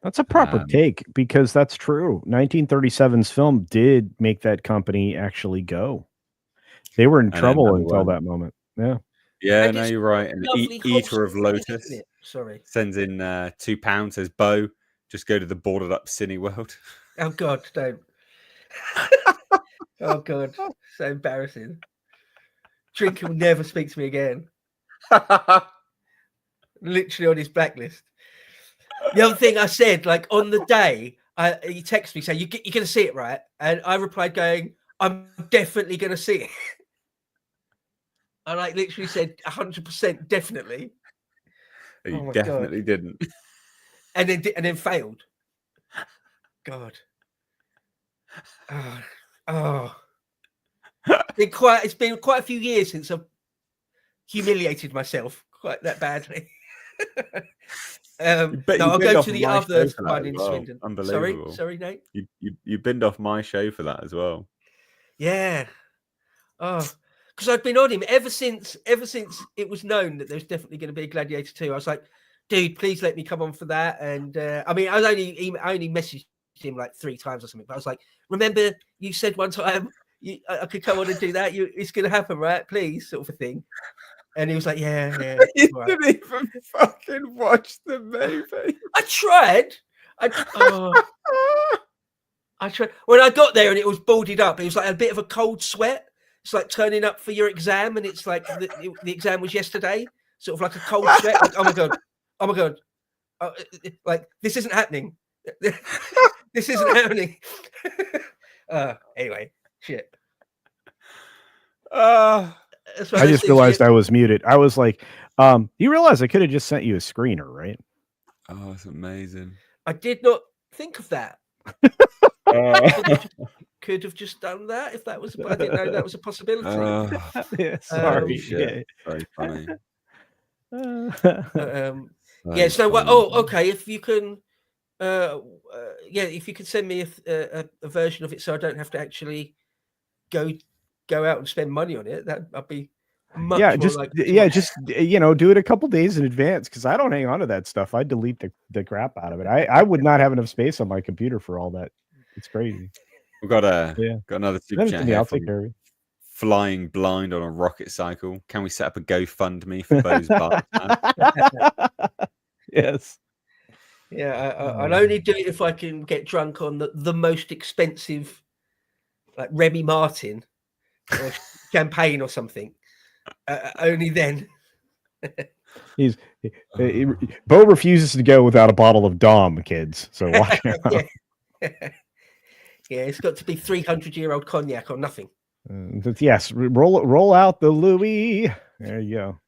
That's a proper take, because that's true. 1937's film did make that company actually go. They were in trouble until that moment. Yeah. Yeah, no, you're right. And Eater of Lotus sends in £2, says, "Bo, just go to the boarded up Cineworld." Oh God, don't. Oh God, so embarrassing. Drinker will never speak to me again. Literally on his blacklist. The other thing I said, like on the day, he texted me saying, "You're going to see it, right?" And I replied going, "I'm definitely going to see it." And I literally said 100% definitely. You definitely didn't. And then failed. God. Oh. It's been quite a few years since I've humiliated myself quite that badly. No, I'll go to the other one in Swindon. Unbelievable. Sorry, Nate. You binned off my show for that as well. Yeah. Oh, because I've been on him ever since it was known that there's definitely going to be a Gladiator 2. I was like, dude, please let me come on for that. And I mean, I only messaged him like 3 times or something, but I was like, remember you said one time I could come on and do that? It's going to happen, right? Please, sort of a thing. And he was like, yeah. You didn't even fucking watch the movie. I tried. I tried. When I got there and it was boarded up, it was like a bit of a cold sweat. It's like turning up for your exam, and it's like the exam was yesterday. Sort of like a cold sweat. Like, oh my god, like this isn't happening. This isn't happening. Anyway, shit. I just realized I was muted. I was like, you realize I could have just sent you a screener, right? Oh, it's amazing. I did not think of that. Could have just done that if that was. I didn't know that was a possibility. Yeah, sorry. Shit. Very funny. Yeah. So, well, okay. If you can, if you could send me a version of it, so I don't have to actually go out and spend money on it, that I'd be much more just like. Just do it a couple days in advance, because I don't hang on to that stuff. I delete the crap out of it. I would not have enough space on my computer for all that. It's crazy. We've got another super chat here. I'll take care of it. Flying blind on a rocket cycle. Can we set up a GoFundMe for Bo's bar? Yes. Yeah, I'll only do it if I can get drunk on the most expensive, like Remy Martin or champagne or something. Only then. Bo refuses to go without a bottle of Dom, kids. So watch out. Yeah, it's got to be 300-year-old cognac or nothing. Yes, roll out the Louis. There you go.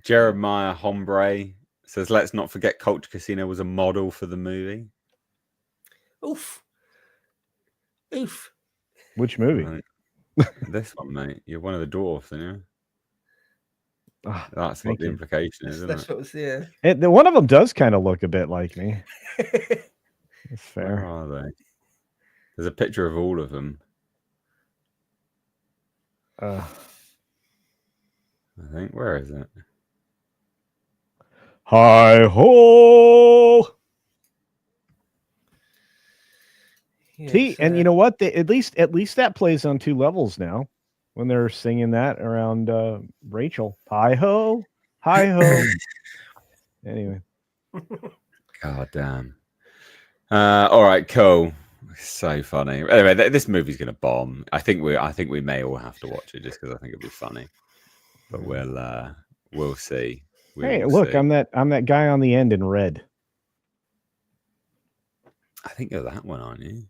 Jeremiah Hombre says, let's not forget Culture Casino was a model for the movie. Oof. Which movie? Right. This one, mate. You're one of the dwarfs, aren't you? That's what the implication is, isn't it? That's what was there. One of them does kind of look a bit like me. That's fair. Where are they? There's a picture of all of them. I think. Where is it? Hi ho! Yeah, see, and you know what? At least that plays on 2 levels now. When they're singing that around Rachel, hi ho, hi ho. Anyway, God damn. All right, cool. So funny. Anyway, this movie's gonna bomb. I think we may all have to watch it just because I think it'll be funny. But we'll see. Look, see. I'm that guy on the end in red. I think you're that one, aren't you?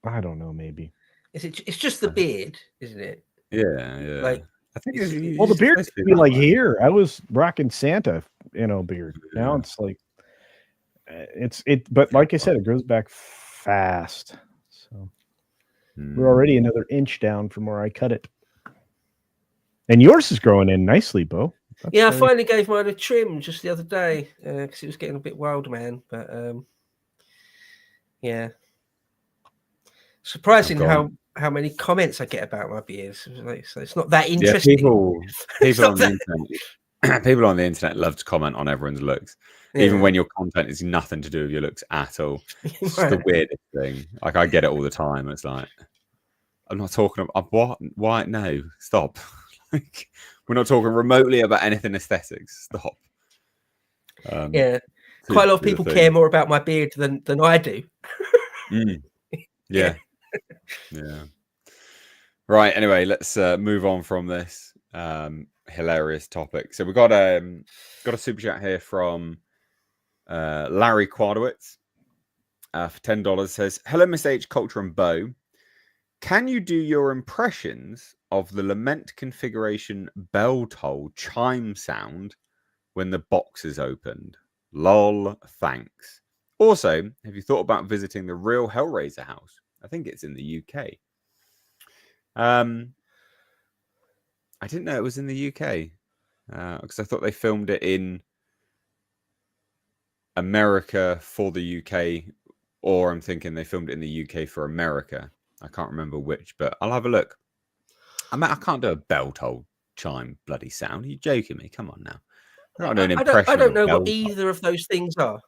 I don't know, maybe. It's just the beard, isn't it? Yeah. Like, I think the beard used to be like here. I was rocking Santa, beard. Yeah. Now it's like but like I said, it grows back fast. So we're already another inch down from where I cut it. And yours is growing in nicely, Bo. I finally gave mine a trim just the other day because it was getting a bit wild, man. But yeah, surprising how many comments I get about my beard. So it's not that interesting. People on the internet, people on the internet love to comment on everyone's looks, even when your content is nothing to do with your looks at all. It's just the weirdest thing. Like, I get it all the time. It's like, I'm not talking about what? Why? No, stop. Like, we're not talking remotely about anything aesthetics. Stop. Quite a lot of people care more about my beard than I do. Yeah. Right. Anyway, let's move on from this hilarious topic. So we got a super chat here from Larry Quadowitz for $10. Says, "Hello, Miss H, Culture, and Bo. Can you do your impressions of the lament configuration bell toll chime sound when the box is opened? Lol, thanks. Also, have you thought about visiting the real Hellraiser house? I think it's in the UK. I didn't know it was in the UK because I thought they filmed it in America for the UK, or I'm thinking they filmed it in the UK for America. I can't remember which, but I'll have a look. I mean, I can't do a bell toll chime bloody sound. Are you joking me? Come on now. I'm not doing an impression I don't know of a what bell either of those things are.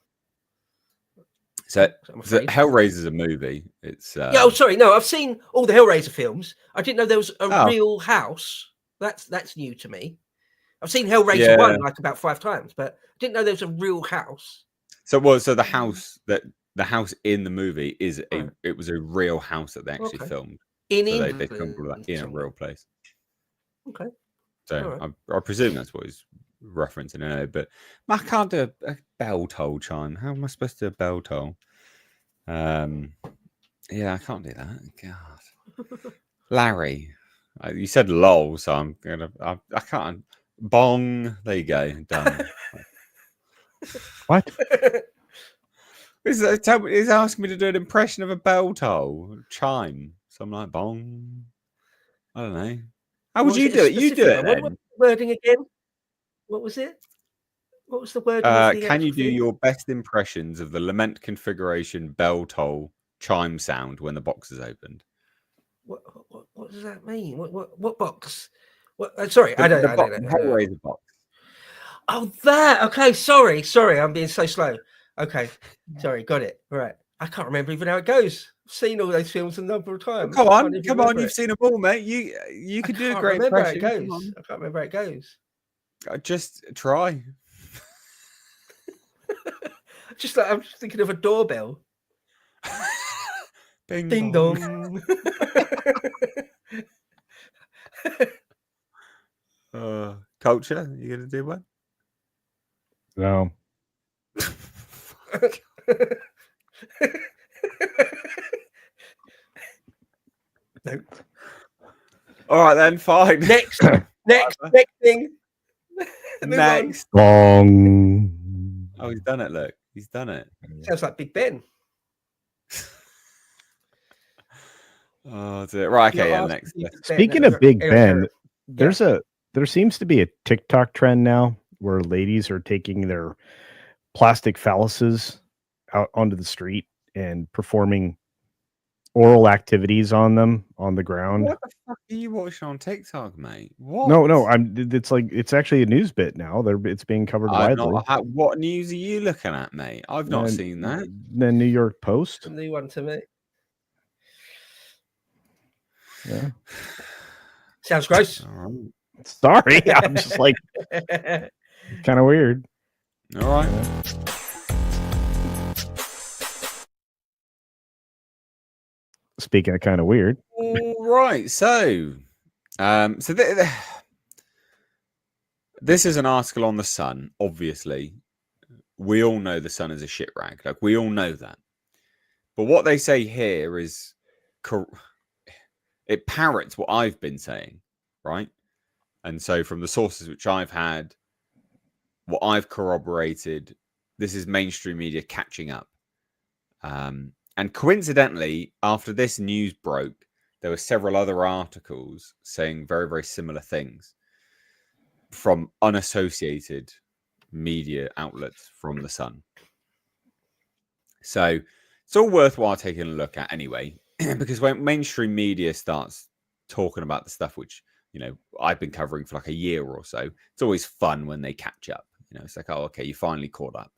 So, I'm afraid. Hellraiser's a movie. It's Yeah. Oh, sorry. No, I've seen all the Hellraiser films. I didn't know there was a real house. That's new to me. I've seen Hellraiser 1 like about 5 times, but I didn't know there was a real house. So the house the house in the movie is it was a real house that they actually filmed. In so England, they filmed all that in a real place. Okay. So I presume that's what he's referencing. I know, but I can't do a bell toll chime. How am I supposed to do a bell toll? Yeah, I can't do that. God, Larry, you said lol, so I'm gonna. I can't. Bong. There you go. Done. What? He's asking me to do an impression of a bell toll chime. So I'm like, bong. I don't know. How would you do it? You do it then. What was the wording again? What was it? What was the wording of the can you do thing? your best impressions of the lament configuration bell toll chime sound when the box is opened? What does that mean? What box? What? Sorry, I don't know. Hellraiser box. Oh, that. Okay, sorry. I'm being so slow. Okay, sorry, got it. Right. I can't remember even how it goes. I've seen all those films a number of times. Come on, you've seen them all, mate. You can do a great impression. I can't remember how it goes. Just try. I'm just thinking of a doorbell. Bing, Ding dong. Culture, you gonna do one? No. No. All right then, fine. Next thing. Next. Bong. Oh, he's done it. Look, he's done it. Sounds like Big Ben. Oh, dear. Right. Okay. Yeah. Next. Speaking of Big Ben, there seems to be a TikTok trend now where ladies are taking their plastic phalluses out onto the street and performing oral activities on them on the ground. What the fuck are you watching on TikTok, mate? What? No. It's actually a news bit now. It's being covered widely. What news are you looking at, mate? I've not seen that. The New York Post. A new one to me. Yeah. Sounds gross. Sorry, I'm just like kind of weird. All right. Speaking of kind of weird. All right. So, this is an article on the Sun. Obviously, we all know the Sun is a shit rag. Like, we all know that. But what they say here is it parrots what I've been saying, right? And so, from the sources which I've had, what I've corroborated, this is mainstream media catching up. And coincidentally, after this news broke, there were several other articles saying very, very similar things from unassociated media outlets from the Sun. So it's all worthwhile taking a look at anyway, because when mainstream media starts talking about the stuff which, I've been covering for like a year or so, it's always fun when they catch up. It's like, oh, okay, you finally caught up.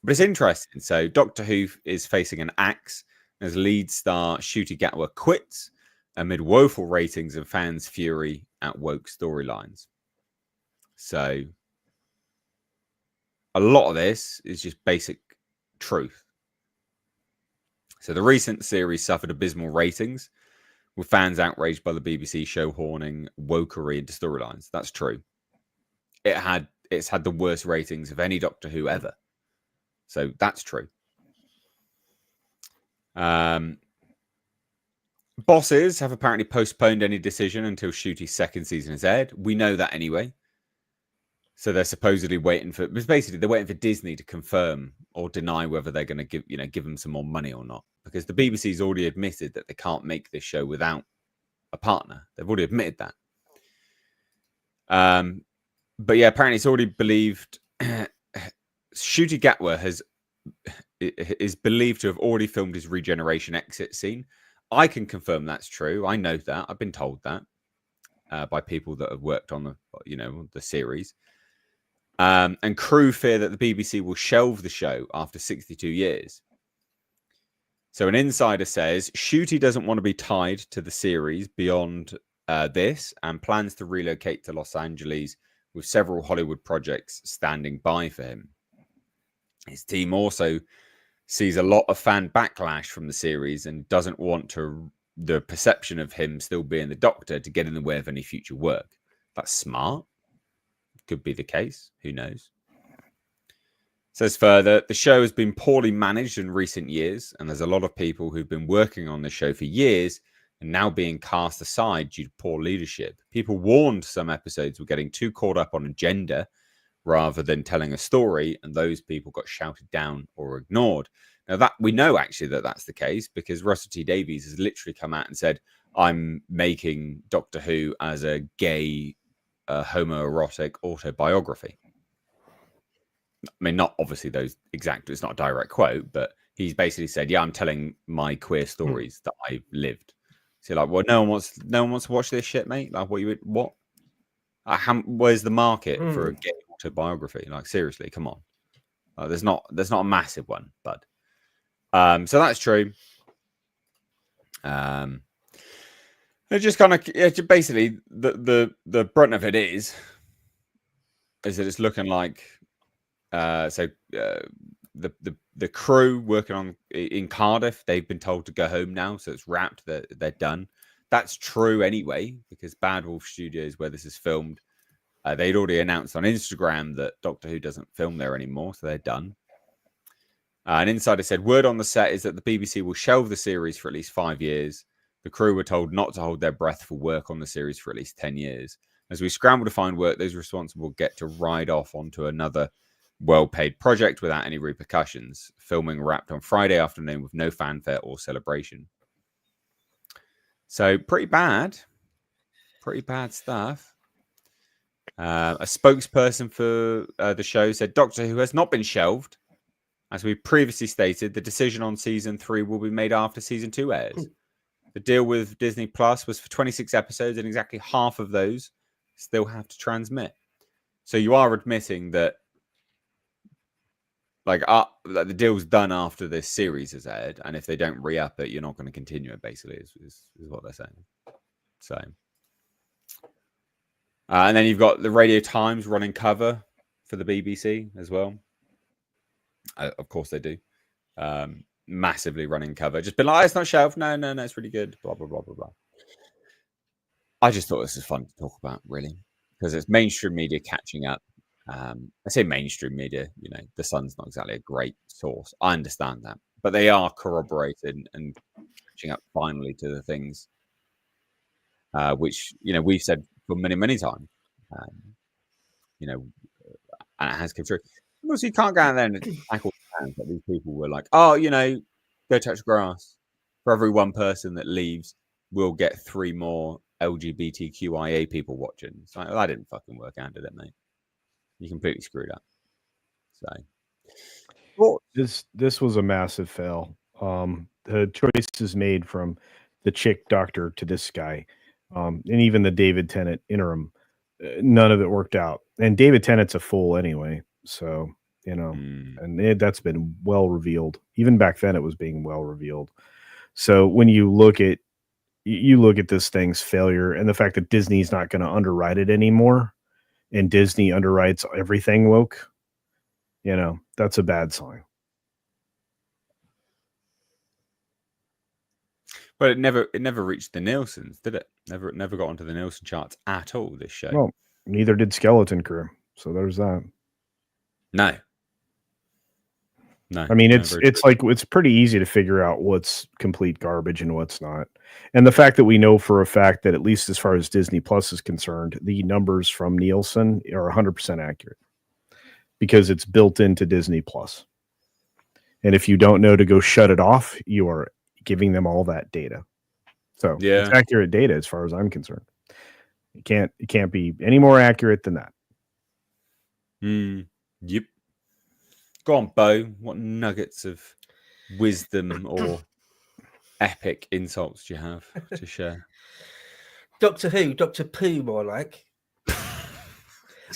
But it's interesting. So Doctor Who is facing an axe as lead star Ncuti Gatwa quits amid woeful ratings and fans' fury at woke storylines. So a lot of this is just basic truth. So the recent series suffered abysmal ratings, with fans outraged by the BBC shoehorning wokery into storylines. That's true. It's had the worst ratings of any Doctor Who ever. So that's true. Bosses have apparently postponed any decision until Ncuti's second season is aired. We know that anyway. So they're supposedly waiting for. Basically, they're waiting for Disney to confirm or deny whether they're going to give them some more money or not. Because the BBC's already admitted that they can't make this show without a partner. They've already admitted that. But yeah, apparently it's already believed. Ncuti Gatwa is believed to have already filmed his regeneration exit scene. I can confirm that's true. I know that. I've been told that by people that have worked on the series. And crew fear that the BBC will shelve the show after 62 years. So an insider says Ncuti doesn't want to be tied to the series beyond this and plans to relocate to Los Angeles with several Hollywood projects standing by for him. His team also sees a lot of fan backlash from the series and doesn't want the perception of him still being the Doctor to get in the way of any future work. That's smart. Could be the case. Who knows? Says further, the show has been poorly managed in recent years, and there's a lot of people who've been working on the show for years and now being cast aside due to poor leadership. People warned some episodes were getting too caught up on agenda rather than telling a story, and those people got shouted down or ignored. Now, that we know actually that that's the case, because Russell T Davies has literally come out and said, I'm making Doctor Who as a gay, homoerotic autobiography. I mean, not obviously those exact, it's not a direct quote, but he's basically said, yeah, I'm telling my queer stories that I've lived. So like, well, no one wants to watch this shit, mate. Like, what? Where's the market for a gay autobiography? Like, seriously, come on. There's not a massive one, bud. So that's true. It just kind of basically the brunt of it is that it's looking like the crew working on in Cardiff, they've been told to go home now, so it's wrapped. They're done. That's true anyway, because Bad Wolf Studios, where this is filmed, they'd already announced on Instagram that Doctor Who doesn't film there anymore, so they're done. An insider said, word on the set is that the BBC will shelve the series for at least 5 years. The crew were told not to hold their breath for work on the series for at least 10 years. As we scramble to find work, those responsible get to ride off onto another well-paid project without any repercussions. Filming wrapped on Friday afternoon with no fanfare or celebration. So pretty bad stuff. A spokesperson for the show said Doctor Who has not been shelved. As we previously stated, the decision on season 3 will be made after season 2 airs. The deal with Disney Plus was for 26 episodes, and exactly half of those still have to transmit. So you are admitting that that the deal's done after this series has aired, and if they don't re-up it, you're not going to continue it, basically, is what they're saying. So, and then you've got the Radio Times running cover for the BBC as well. Of course they do. Massively running cover. Just been like, it's not shelved. No, it's really good. Blah, blah, blah, blah, blah. I just thought this was fun to talk about, really, because it's mainstream media catching up. I say mainstream media, the Sun's not exactly a great source. I understand that, but they are corroborated and catching up finally to the things which we've said for many, many times. And it has come true. Also, you can't go out there and tackle fans that these people were like, oh, go touch grass. For every one person that leaves, we'll get 3 more LGBTQIA people watching. It's like, well, that didn't fucking work out, did it, mate? You completely screwed up. So this was a massive fail. The choices made from the chick doctor to this guy, and even the David Tennant interim, none of it worked out. And David Tennant's a fool anyway, so and that's been well revealed. Even back then, it was being well revealed. So when you look at this thing's failure and the fact that Disney's not going to underwrite it anymore, and Disney underwrites everything woke, that's a bad sign. But it never reached the Nielsen's, did it? Never got onto the Nielsen charts at all, this show. Well, neither did Skeleton Crew. So there's that. No. I mean, it's pretty easy to figure out what's complete garbage and what's not. And the fact that we know for a fact that, at least as far as Disney Plus is concerned, the numbers from Nielsen are 100% accurate because it's built into Disney Plus. And if you don't know to go shut it off, you are giving them all that data. So it's accurate data as far as I'm concerned. It can't be any more accurate than that. Yep. Go on, Bo. What nuggets of wisdom or epic insults do you have to share? Doctor Who, Doctor Pooh, more like.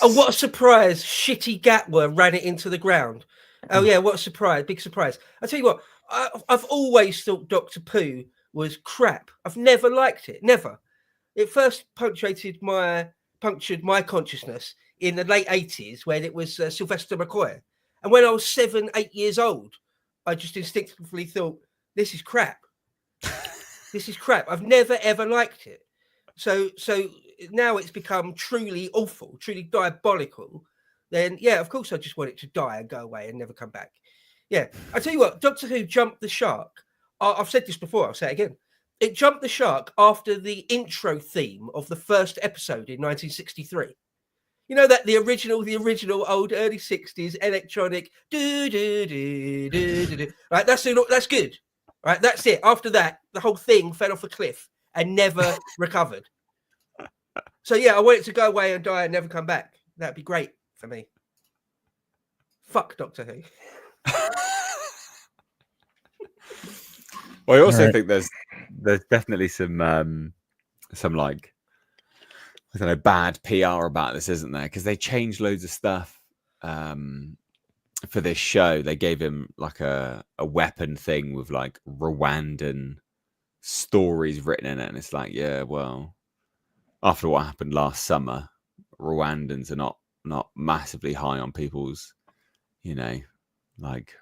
Oh, what a surprise! Shitty Gatwa ran it into the ground. Oh yeah, what a surprise! Big surprise. I tell you what, I've always thought Doctor Pooh was crap. I've never liked it. Never. It first punctured my consciousness in the late 80s when it was Sylvester McCoy. And when I was 7, 8 years old, I just instinctively thought, this is crap. This is crap. I've never, ever liked it. So now it's become truly awful, truly diabolical. Then, yeah, of course, I just want it to die and go away and never come back. Yeah. I tell you what, Doctor Who jumped the shark. I've said this before, I'll say it again. It jumped the shark after the intro theme of the first episode in 1963. You know that the original old early 60s electronic do do do do do do. Right, that's good. Right, that's it. After that, the whole thing fell off a cliff and never recovered. So yeah, I want it to go away and die and never come back. That'd be great for me. Fuck Doctor Who. Well, I also think there's definitely some like, I don't know, bad PR about this, isn't there? Because they changed loads of stuff for this show. They gave him like a weapon thing with like Rwandan stories written in it, and it's like, yeah, well, after what happened last summer, Rwandans are not massively high on people's, you know, like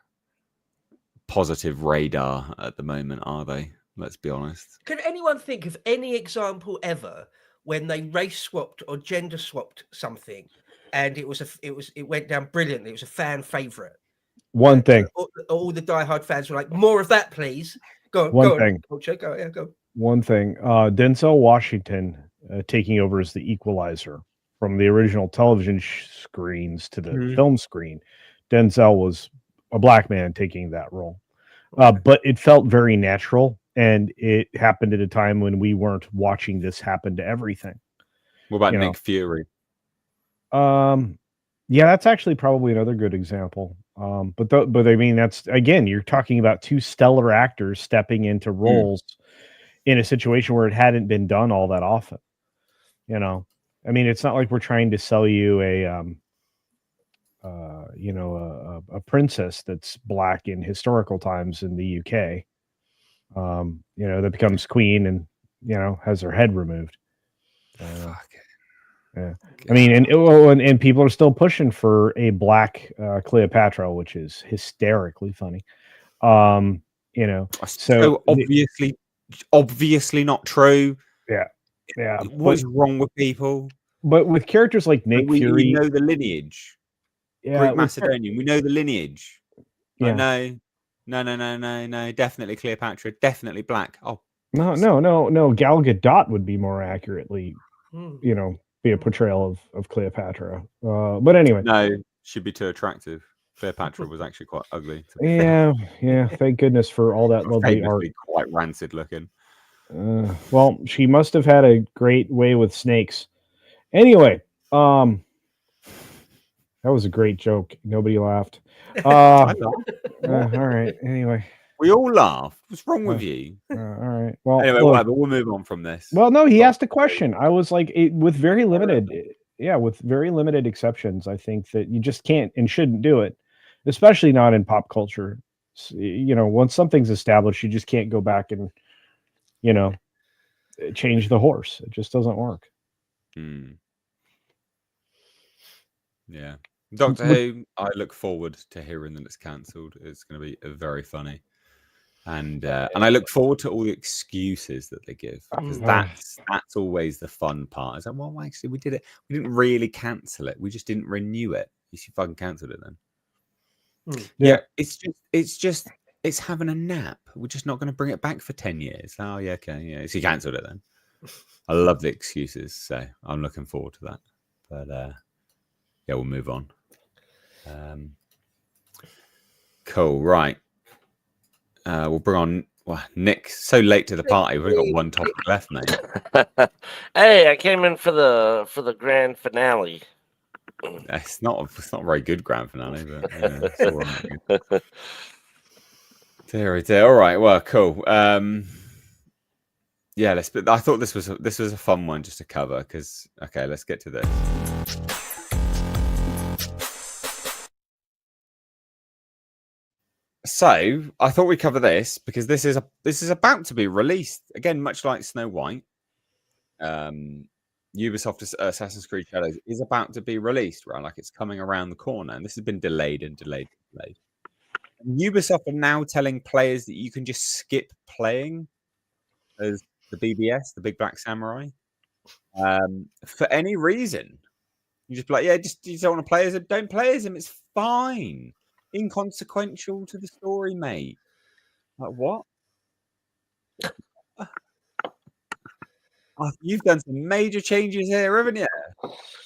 positive radar at the moment, are they? Let's be honest. Can anyone think of any example ever when they race swapped or gender swapped something and it went down brilliantly? It was a fan favorite. One thing. All the diehard fans were like, more of that, please. Go on. One thing. Go. One thing. Denzel Washington taking over as the equalizer from the original television screens to the film screen. Denzel was a black man taking that role. But it felt very natural, and it happened at a time when we weren't watching this happen to everything. What about Nick Fury? Yeah, that's actually probably another good example. But I mean, that's, again, you're talking about two stellar actors stepping into roles in a situation where it hadn't been done all that often. You know, I mean, it's not like we're trying to sell you a princess that's black in historical times in the UK, that becomes queen and, has her head removed. Yeah. I mean, and people are still pushing for a black Cleopatra, which is hysterically funny. So obviously not true. Yeah. What's wrong with people? But with characters like Nick Fury, we know the lineage. Yeah, Greek Macedonian. We know the lineage. Yeah. No. Definitely Cleopatra. Definitely black. Oh, no. Gal Gadot would be more accurately, be a portrayal of Cleopatra. But anyway, no, she'd be too attractive. Cleopatra was actually quite ugly. Yeah. Thank goodness for all that lovely art. Quite rancid looking. Well, she must have had a great way with snakes. Anyway, that was a great joke. Nobody laughed. All right. Anyway, we all laughed. What's wrong with you? All right. Well, anyway, whatever. We'll move on from this. Well, no, he asked a question. I was like, with very limited exceptions, I think that you just can't and shouldn't do it, especially not in pop culture. Once something's established, you just can't go back and, change the horse. It just doesn't work. Yeah. Doctor Who, I look forward to hearing that it's cancelled. It's going to be very funny. And I look forward to all the excuses that they give, because that's always the fun part. Is like, well, actually, we did it. We didn't really cancel it. We just didn't renew it. You should fucking cancel it then. Yeah, it's having a nap. We're just not going to bring it back for 10 years. Oh, yeah, okay, yeah. So you cancelled it then. I love the excuses, so I'm looking forward to that. But yeah, we'll move on. Cool, right. We'll bring on Nick. So late to the party. We've only got one topic left, mate. Hey, I came in for the grand finale. It's not a very good grand finale, but yeah, it's all right. Dear. All right, well, cool. Yeah, I thought this was a fun one just to cover because okay, let's get to this. So I thought we'd cover this because this is about to be released again, much like Snow White. Ubisoft Assassin's Creed Shadows is about to be released, right? Like it's coming around the corner, and this has been delayed. And Ubisoft are now telling players that you can just skip playing as the BBS, the Big Black Samurai, for any reason. You just be like, yeah, you don't want to play as him, don't play as him. It's fine. Inconsequential to the story, mate. Like what? Oh, you've done some major changes here, haven't you?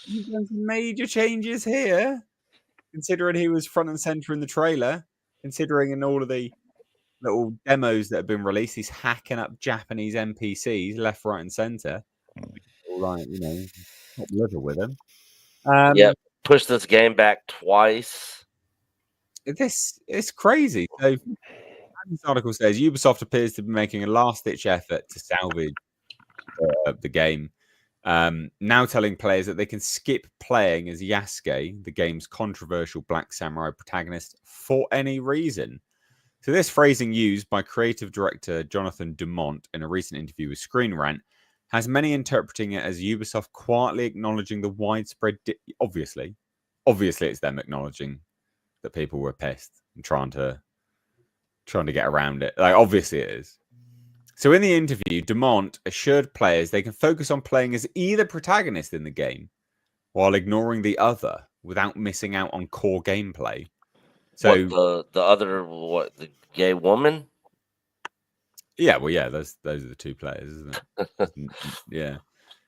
You've done some major changes here, considering he was front and center in the trailer, considering in all of the little demos that have been released, he's hacking up Japanese NPCs left, right, and center. All right, not liver with him. Yep, push this game back twice. It's crazy. So this article says Ubisoft appears to be making a last-ditch effort to salvage the game. Now telling players that they can skip playing as Yasuke, the game's controversial Black Samurai protagonist, for any reason. So this phrasing used by creative director Jonathan Dumont in a recent interview with Screen Rant has many interpreting it as Ubisoft quietly acknowledging the widespread... Obviously, it's them acknowledging that people were pissed and trying to get around it. Like, obviously it is. So in the interview, Dumont assured players they can focus on playing as either protagonist in the game while ignoring the other without missing out on core gameplay. So the gay woman? Yeah, well, yeah, those are the two players, isn't it? Yeah.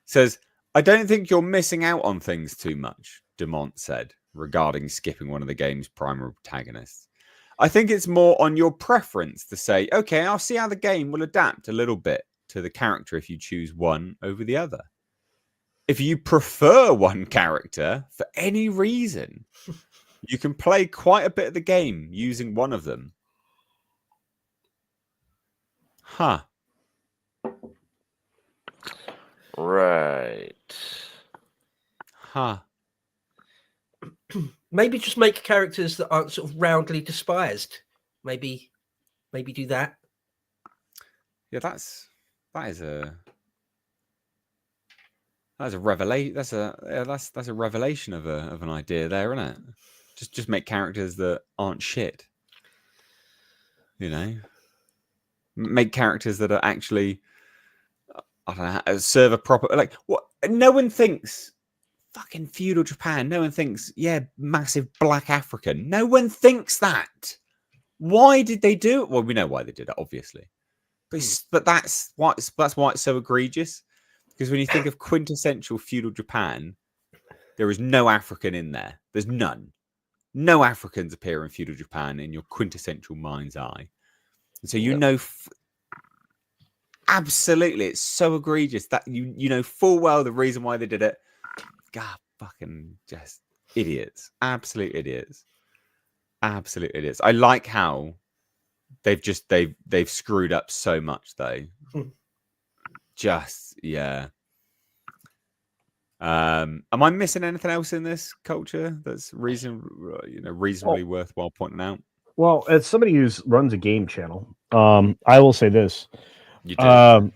Says, I don't think you're missing out on things too much, Dumont said, regarding skipping one of the game's primary protagonists. I think it's more on your preference to say, okay, I'll see how the game will adapt a little bit to the character if you choose one over the other. If you prefer one character for any reason, you can play quite a bit of the game using one of them. Huh. Right. Huh. Maybe just make characters that aren't sort of roundly despised. Maybe do that. Yeah, that is a revelation. That's a revelation of an idea there, isn't it? Just make characters that aren't shit. Make characters that are actually, I don't know, serve a proper, like, what? No one thinks fucking feudal Japan. No one thinks, yeah, massive black African. No one thinks that. Why did they do it? Well, we know why they did it, obviously. But that's why it's so egregious. Because when you think of quintessential feudal Japan, there is no African in there. There's none. No Africans appear in feudal Japan in your quintessential mind's eye. And so absolutely, it's so egregious that you know full well the reason why they did it. God, fucking just idiots. Absolute idiots. Absolute idiots. I like how they've screwed up so much though. Just yeah. Am I missing anything else in this culture that's reasonably worthwhile pointing out? Well, as somebody who runs a game channel, I will say this. You do.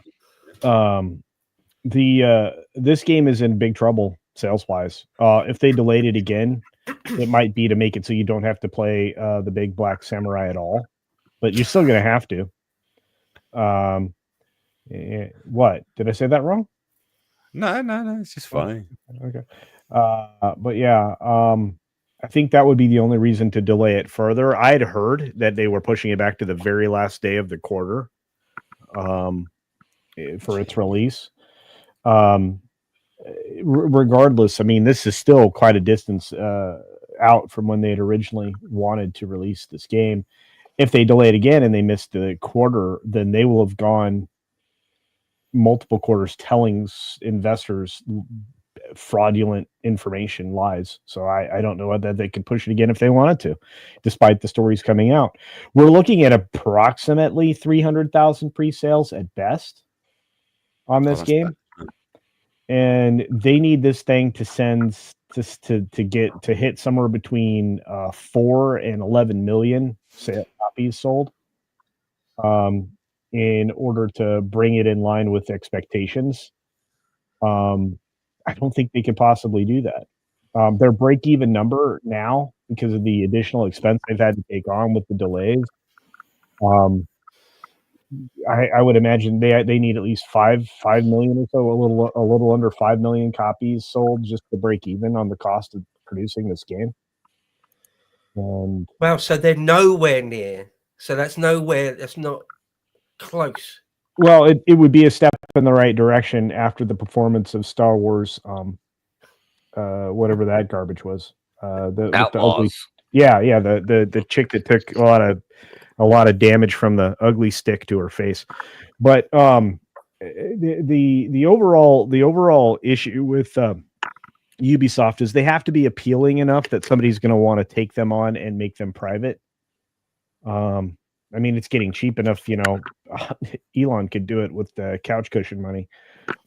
This game is in big trouble sales wise. If they delayed it again, it might be to make it so you don't have to play the Big Black Samurai at all, but you're still going to have to. What did I say that wrong? No, it's just funny. Okay. But yeah, I think that would be the only reason to delay it further. I had heard that they were pushing it back to the very last day of the quarter for its release. Regardless, I mean, this is still quite a distance out from when they had originally wanted to release this game. If they delay it again and they missed the quarter, then they will have gone multiple quarters telling investors fraudulent information, lies. So I don't know whether they could push it again if they wanted to, despite the stories coming out. We're looking at approximately 300,000 pre-sales at best on this game. And they need this thing to send to hit somewhere between 4 and 11 million copies sold, in order to bring it in line with expectations. I don't think they could possibly do that. Their break-even number now, because of the additional expense they've had to take on with the delays, I would imagine they need at least 5 million or so, a little under 5 million copies sold just to break even on the cost of producing this game. And wow, so they're nowhere near. So that's nowhere. That's not close. Well, it would be a step in the right direction after the performance of Star Wars, whatever that garbage was. The ugly, the chick that took a lot of damage from the ugly stick to her face. But the overall issue with Ubisoft is they have to be appealing enough that somebody's going to want to take them on and make them private. I mean, it's getting cheap enough, Elon could do it with the couch cushion money.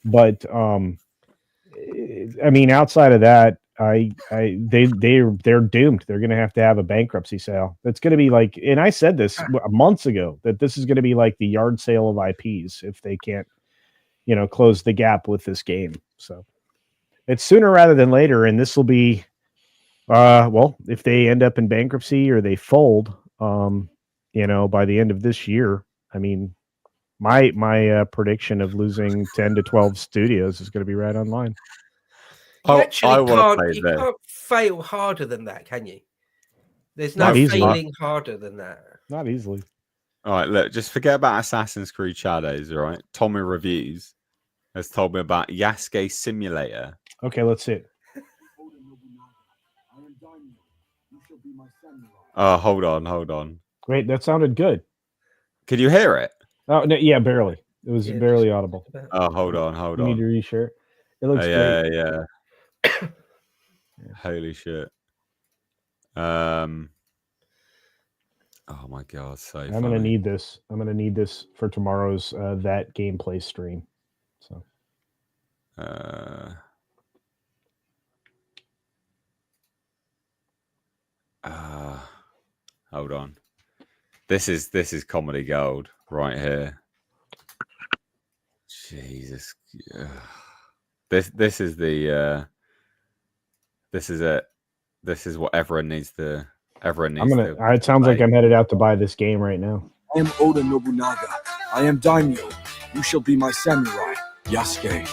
But I mean, outside of that, they're doomed. They're going to have a bankruptcy sale. That's going to be like, and I said this months ago, that this is going to be like the yard sale of IPs if they can't, close the gap with this game. So it's sooner rather than later. And this will be, well, if they end up in bankruptcy or they fold, by the end of this year, I mean, my prediction of losing 10 to 12 studios is going to be right on line. You can't fail harder than that, can you? There's no failing harder than that. Not easily. All right, look, just forget about Assassin's Creed Shadows, all right? Tommy Reviews has told me about Yasuke Simulator. Okay, let's see it. Oh, hold on. Wait, that sounded good. Could you hear it? Oh, no, yeah, barely. It was barely audible. Oh, hold on. You need to reshare it. It looks great. Yeah. Holy shit. Oh my god, so I'm gonna need this. I'm gonna need this for tomorrow's that gameplay stream. So hold on. This is comedy gold right here. Jesus. This is the this is it. This is what everyone needs to. It sounds like I'm headed out to buy this game right now. I am Oda Nobunaga. I am Daimyo. You shall be my samurai, Yasuke.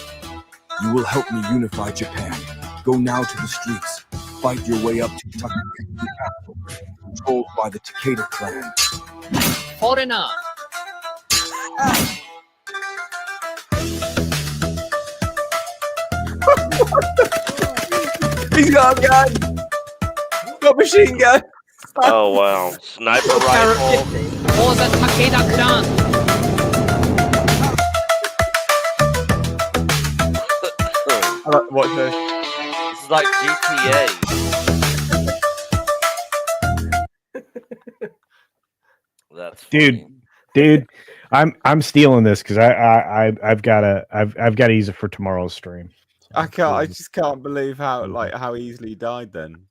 You will help me unify Japan. Go now to the streets. Fight your way up to Takasaki Castle, controlled by the Takeda clan. Foreigner. He's got a gun. Got machine gun. Oh wow! Sniper rifle. For the Takeda clan. Watch this. This is like GTA. That's funny. Dude. I'm stealing this because I've got to use it for tomorrow's stream. I just can't believe how easily he died then.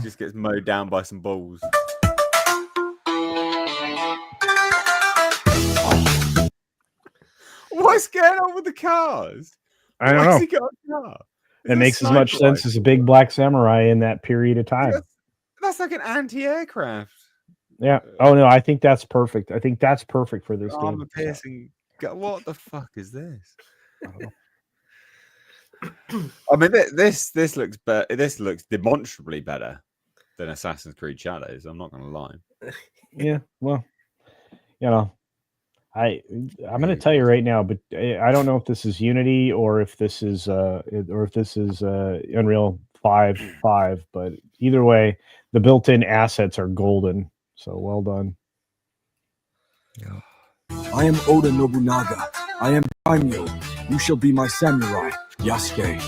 Just gets mowed down by some balls. What's going on with the cars? I don't know. He got a car? It makes as much sense as a big black samurai in that period of time. That's like an anti-aircraft. Yeah. Oh no, I think that's perfect. I think that's perfect for this game. Piercing. What the fuck is this? I mean, this looks better. This looks demonstrably better than Assassin's Creed Shadows. I'm not going to lie. Yeah, well, I'm going to tell you right now, but I don't know if this is Unity or if this is Unreal 5. But either way, the built-in assets are golden. So well done. I am Oda Nobunaga. I am Daimyo. You shall be my samurai, Yasuke,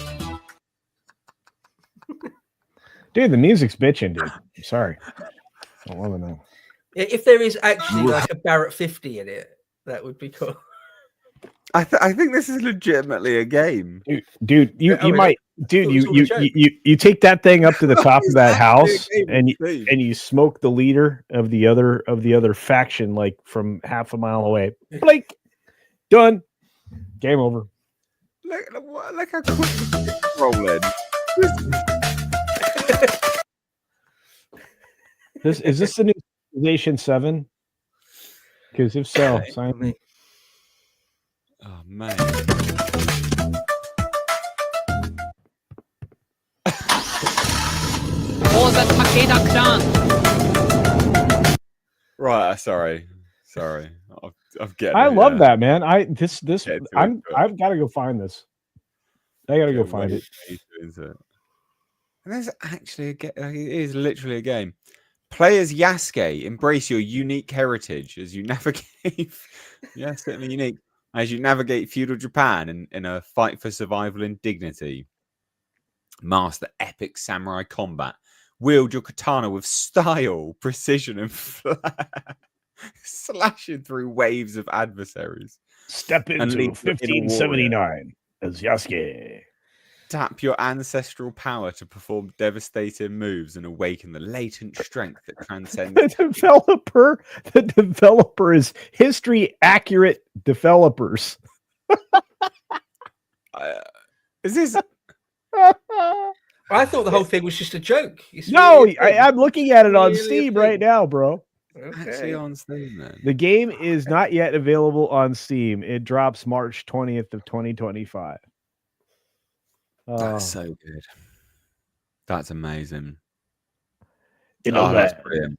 Dude, the music's bitching, dude. I'm sorry. I want to know. If there is actually like a Barrett 50 in it, that would be cool. I think this is legitimately a game. Dude, you might, dude, you take that thing up to the top of that house and you smoke the leader of the other faction like from half a mile away. Blake, done, game over. Look how quick it's rolling. Is this the new Civilization 7? Because if so, sign me. Oh man. Right, sorry. I've get. I love that, man. I've got to go find this. I got to go find it. And there's actually a game. It is literally a game. Play as Yasuke. Embrace your unique heritage as you navigate. Yeah, certainly unique. As you navigate feudal Japan in a fight for survival and dignity. Master epic samurai combat. Wield your katana with style, precision, and flair. Slashing through waves of adversaries. Step into 1579 as Yasuke. Tap your ancestral power to perform devastating moves and awaken the latent strength that transcends. The developer is history accurate developers. Is this? I thought the whole thing was just a joke. I'm looking at it on Steam right now, bro. Actually on Steam, then. The game is not yet available on Steam. It drops March 20th of 2025. That's so good. That's amazing. That's brilliant.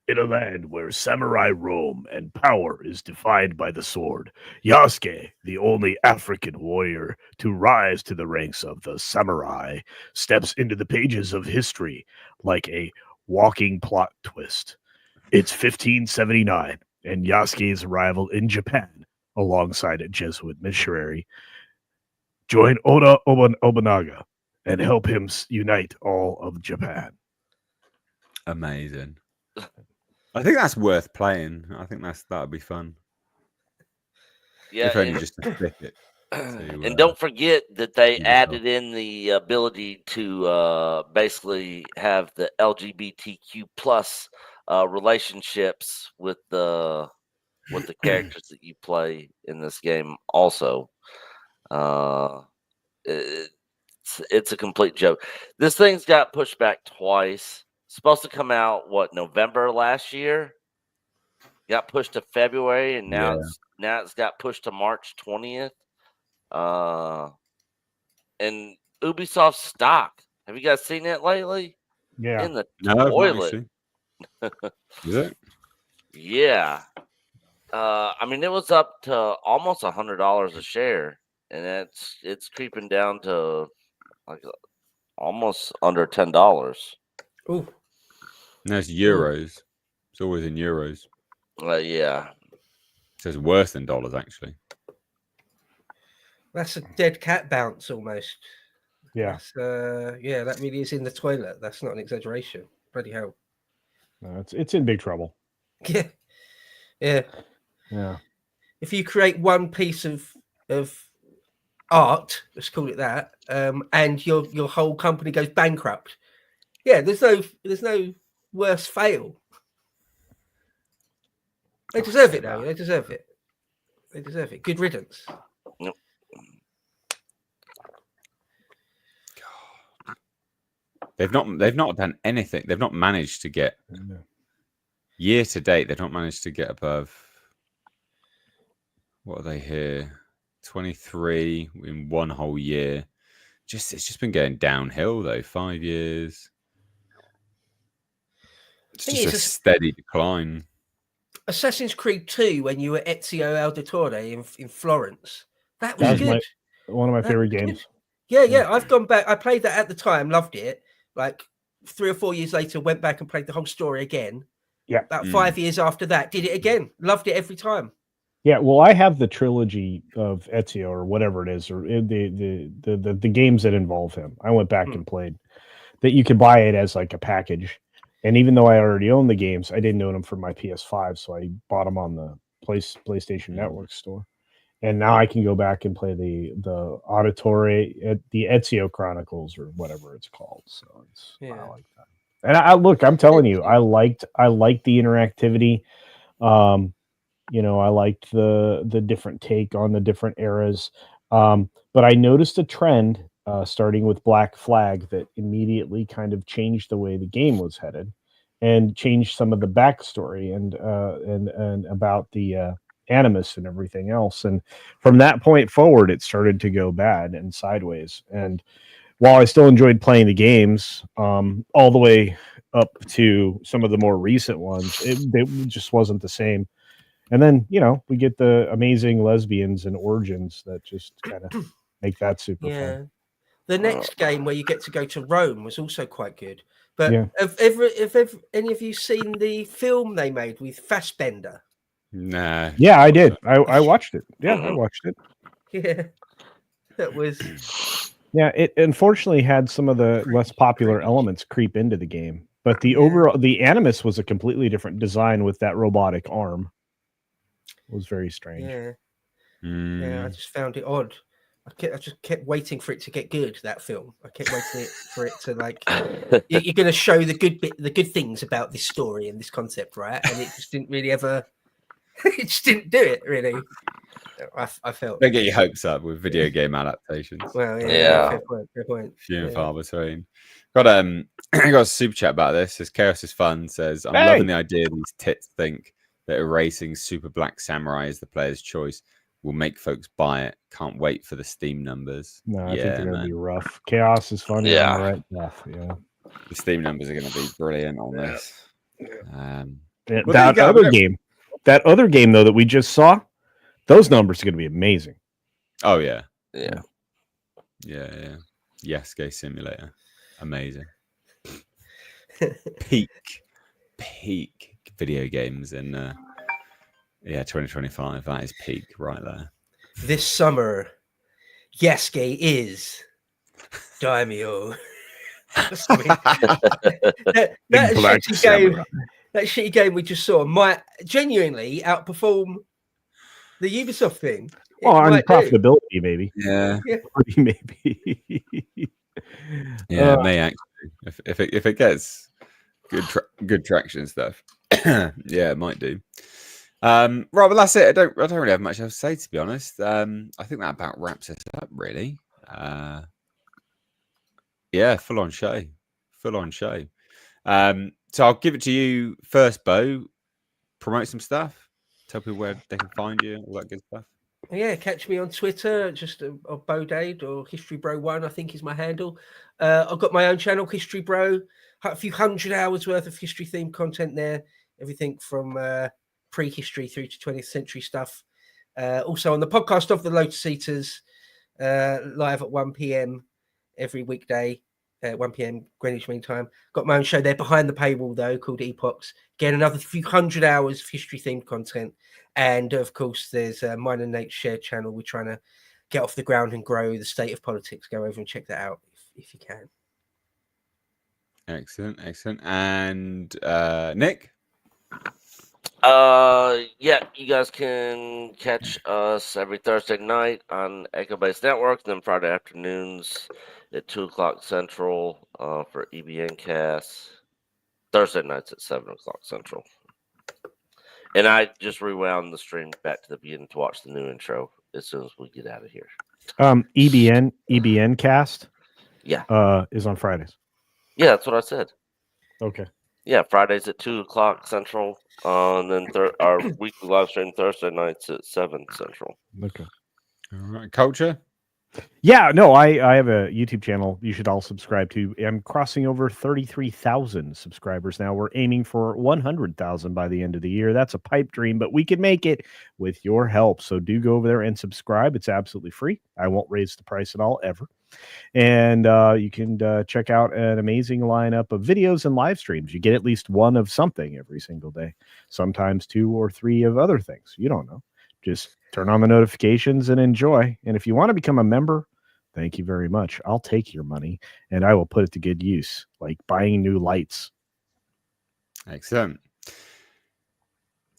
In a land where samurai roam and power is defined by the sword, Yasuke, the only African warrior to rise to the ranks of the samurai, steps into the pages of history like a walking plot twist. It's 1579, and Yasuke's arrival in Japan, alongside a Jesuit missionary, join Oda Obunaga and help him unite all of Japan. Amazing. I think that's worth playing. I think that would be fun. Yeah, if only just to flip it. And don't forget that they added in the ability to basically have the LGBTQ plus relationships with the characters that you play in this game. Also, it's a complete joke. This thing's got pushed back twice. Supposed to come out November last year. Got pushed to February, and now it's got pushed to March 20th. And Ubisoft stock. Have you guys seen it lately? Yeah. In the toilet. Is it? Yeah. I mean, it was up to almost $100 a share, and it's creeping down to like almost under $10. Ooh. No, it's euros. It's always in euros. Yeah. So it's worse than dollars, actually. That's a dead cat bounce almost. Yeah. That really is in the toilet. That's not an exaggeration. Bloody hell. No, it's in big trouble. Yeah. Yeah. Yeah. If you create one piece of art, let's call it that, and your whole company goes bankrupt. Yeah, there's no worse fail. They deserve it, though. They deserve it. They deserve it. Good riddance. Yep. They've not done anything. They've not managed to get year to date. They've not managed to get above. What are they here? 23 in one whole year. It's just been going downhill though. 5 years. It's just a steady decline. Assassin's Creed 2, when you were Ezio Auditore in Florence, that was good. One of my favorite games. Yeah. I've gone back. I played that at the time, loved it. Like 3 or 4 years later, went back and played the whole story again. Yeah. About 5 years after that, did it again. Loved it every time. Yeah, well, I have the trilogy of Ezio or whatever it is, or the games that involve him. I went back and played that. You could buy it as like a package, and even though I already own the games, I didn't own them for my PS5, so I bought them on the PlayStation Network store, and now I can go back and play the Auditore, the Ezio Chronicles or whatever it's called. So I like that. And I look, I'm telling you, I liked the interactivity. I liked the different take on the different eras. But I noticed a trend starting with Black Flag that immediately kind of changed the way the game was headed, and changed some of the backstory and about the animus and everything else. And from that point forward, it started to go bad and sideways. And while I still enjoyed playing the games, all the way up to some of the more recent ones, it just wasn't the same. And then, we get the amazing lesbians and origins that just kind of make that super fun. The next game where you get to go to Rome was also quite good. But have any of you seen the film they made with Fassbender? Nah. Yeah, I did. I watched it. Yeah, I watched it. Yeah. That was... Yeah, it unfortunately had some of the less popular elements creep into the game. But the Animus was a completely different design with that robotic arm. It was very strange. Yeah, I just found it odd. I just kept waiting for it to get good. That film, I kept waiting for it to like. You're going to show the good things about this story and this concept, right? And it just didn't really ever. It just didn't do it really. I felt. Don't get your hopes up with video game adaptations. Well, fair point. Few and far between. Got a super chat about this. Says Chaos is fun. Says I'm loving the idea these tits think that erasing Super Black Samurai as the player's choice will make folks buy it. Can't wait for the Steam numbers. No, I think they're going to be rough. Chaos is fun. Yeah. Right. Yeah. The Steam numbers are going to be brilliant on this. That other game, though, that we just saw, those numbers are going to be amazing. Oh, yeah. Yeah. Yeah. Yasuke Simulator. Amazing. Peak video games in 2025. That is peak right there. This summer, Yasuke is Daimyo. that shitty game we just saw might genuinely outperform the Ubisoft thing. On profitability, maybe. Yeah. Maybe. Yeah, may actually. If it gets good traction and stuff. Yeah, it might do. Right, well, that's it. I don't really have much else to say, to be honest. I think that about wraps us up, really. Yeah, full on show. So I'll give it to you first, Bo. Promote some stuff. Tell people where they can find you, all that good stuff. Yeah, catch me on Twitter, just Bodade or History Bro 1, I think is my handle. I've got my own channel, History Bro. A few 100 hours worth of history themed content there. Everything from prehistory through to 20th century stuff. Also on the podcast of the Lotus Eaters, live at 1 p.m. every weekday, 1 p.m. Greenwich Mean Time. Got my own show there behind the paywall, though, called Epochs. Again, another few 100 hours of history themed content. And of course, there's mine and Nate's shared channel. We're trying to get off the ground and grow the state of politics. Go over and check that out if you can. Excellent. And Nick? Yeah, you guys can catch us every Thursday night on Echo Base Network, then Friday afternoons at 2 o'clock Central for EBN Cast. Thursday nights at 7 o'clock Central. And I just rewound the stream back to the beginning to watch the new intro as soon as we get out of here. EBN Cast? Yeah. Is on Fridays. Yeah, that's what I said. Okay. Yeah, Fridays at 2 o'clock Central. And then our weekly live stream Thursday nights at 7 Central. Okay. All right. Culture? Yeah, no, I have a YouTube channel you should all subscribe to. I'm crossing over 33,000 subscribers now. We're aiming for 100,000 by the end of the year. That's a pipe dream, but we can make it with your help. So do go over there and subscribe. It's absolutely free. I won't raise the price at all, ever. And you can check out an amazing lineup of videos and live streams. You get at least one of something every single day, sometimes 2 or 3 of other things. You don't know. Just turn on the notifications and enjoy. And if you want to become a member, thank you very much. I'll take your money and I will put it to good use, like buying new lights. Excellent.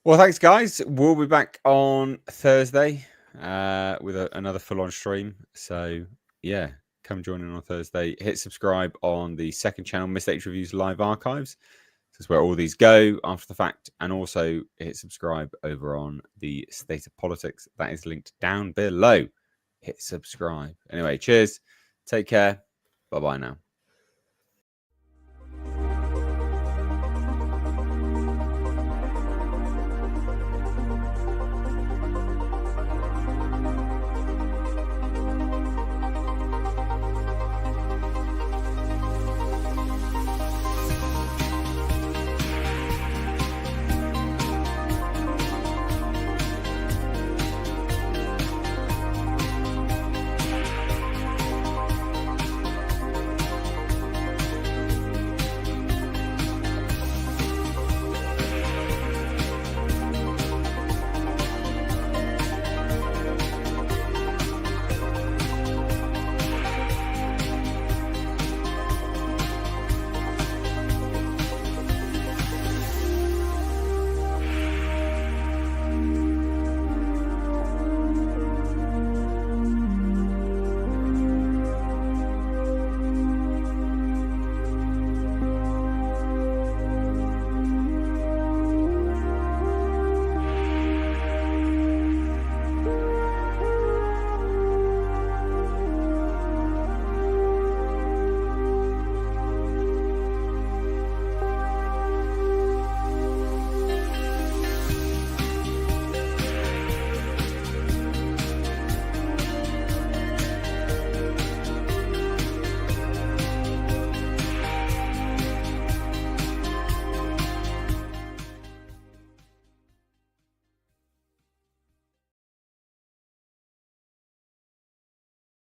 Well, thanks, guys. We'll be back on Thursday with another full-on stream. So, yeah, come join in on Thursday. Hit subscribe on the second channel, Mistakes Reviews Live Archives. That's where all these go after the fact. And also hit subscribe over on the State of Politics. That is linked down below. Hit subscribe. Anyway, cheers. Take care. Bye-bye now.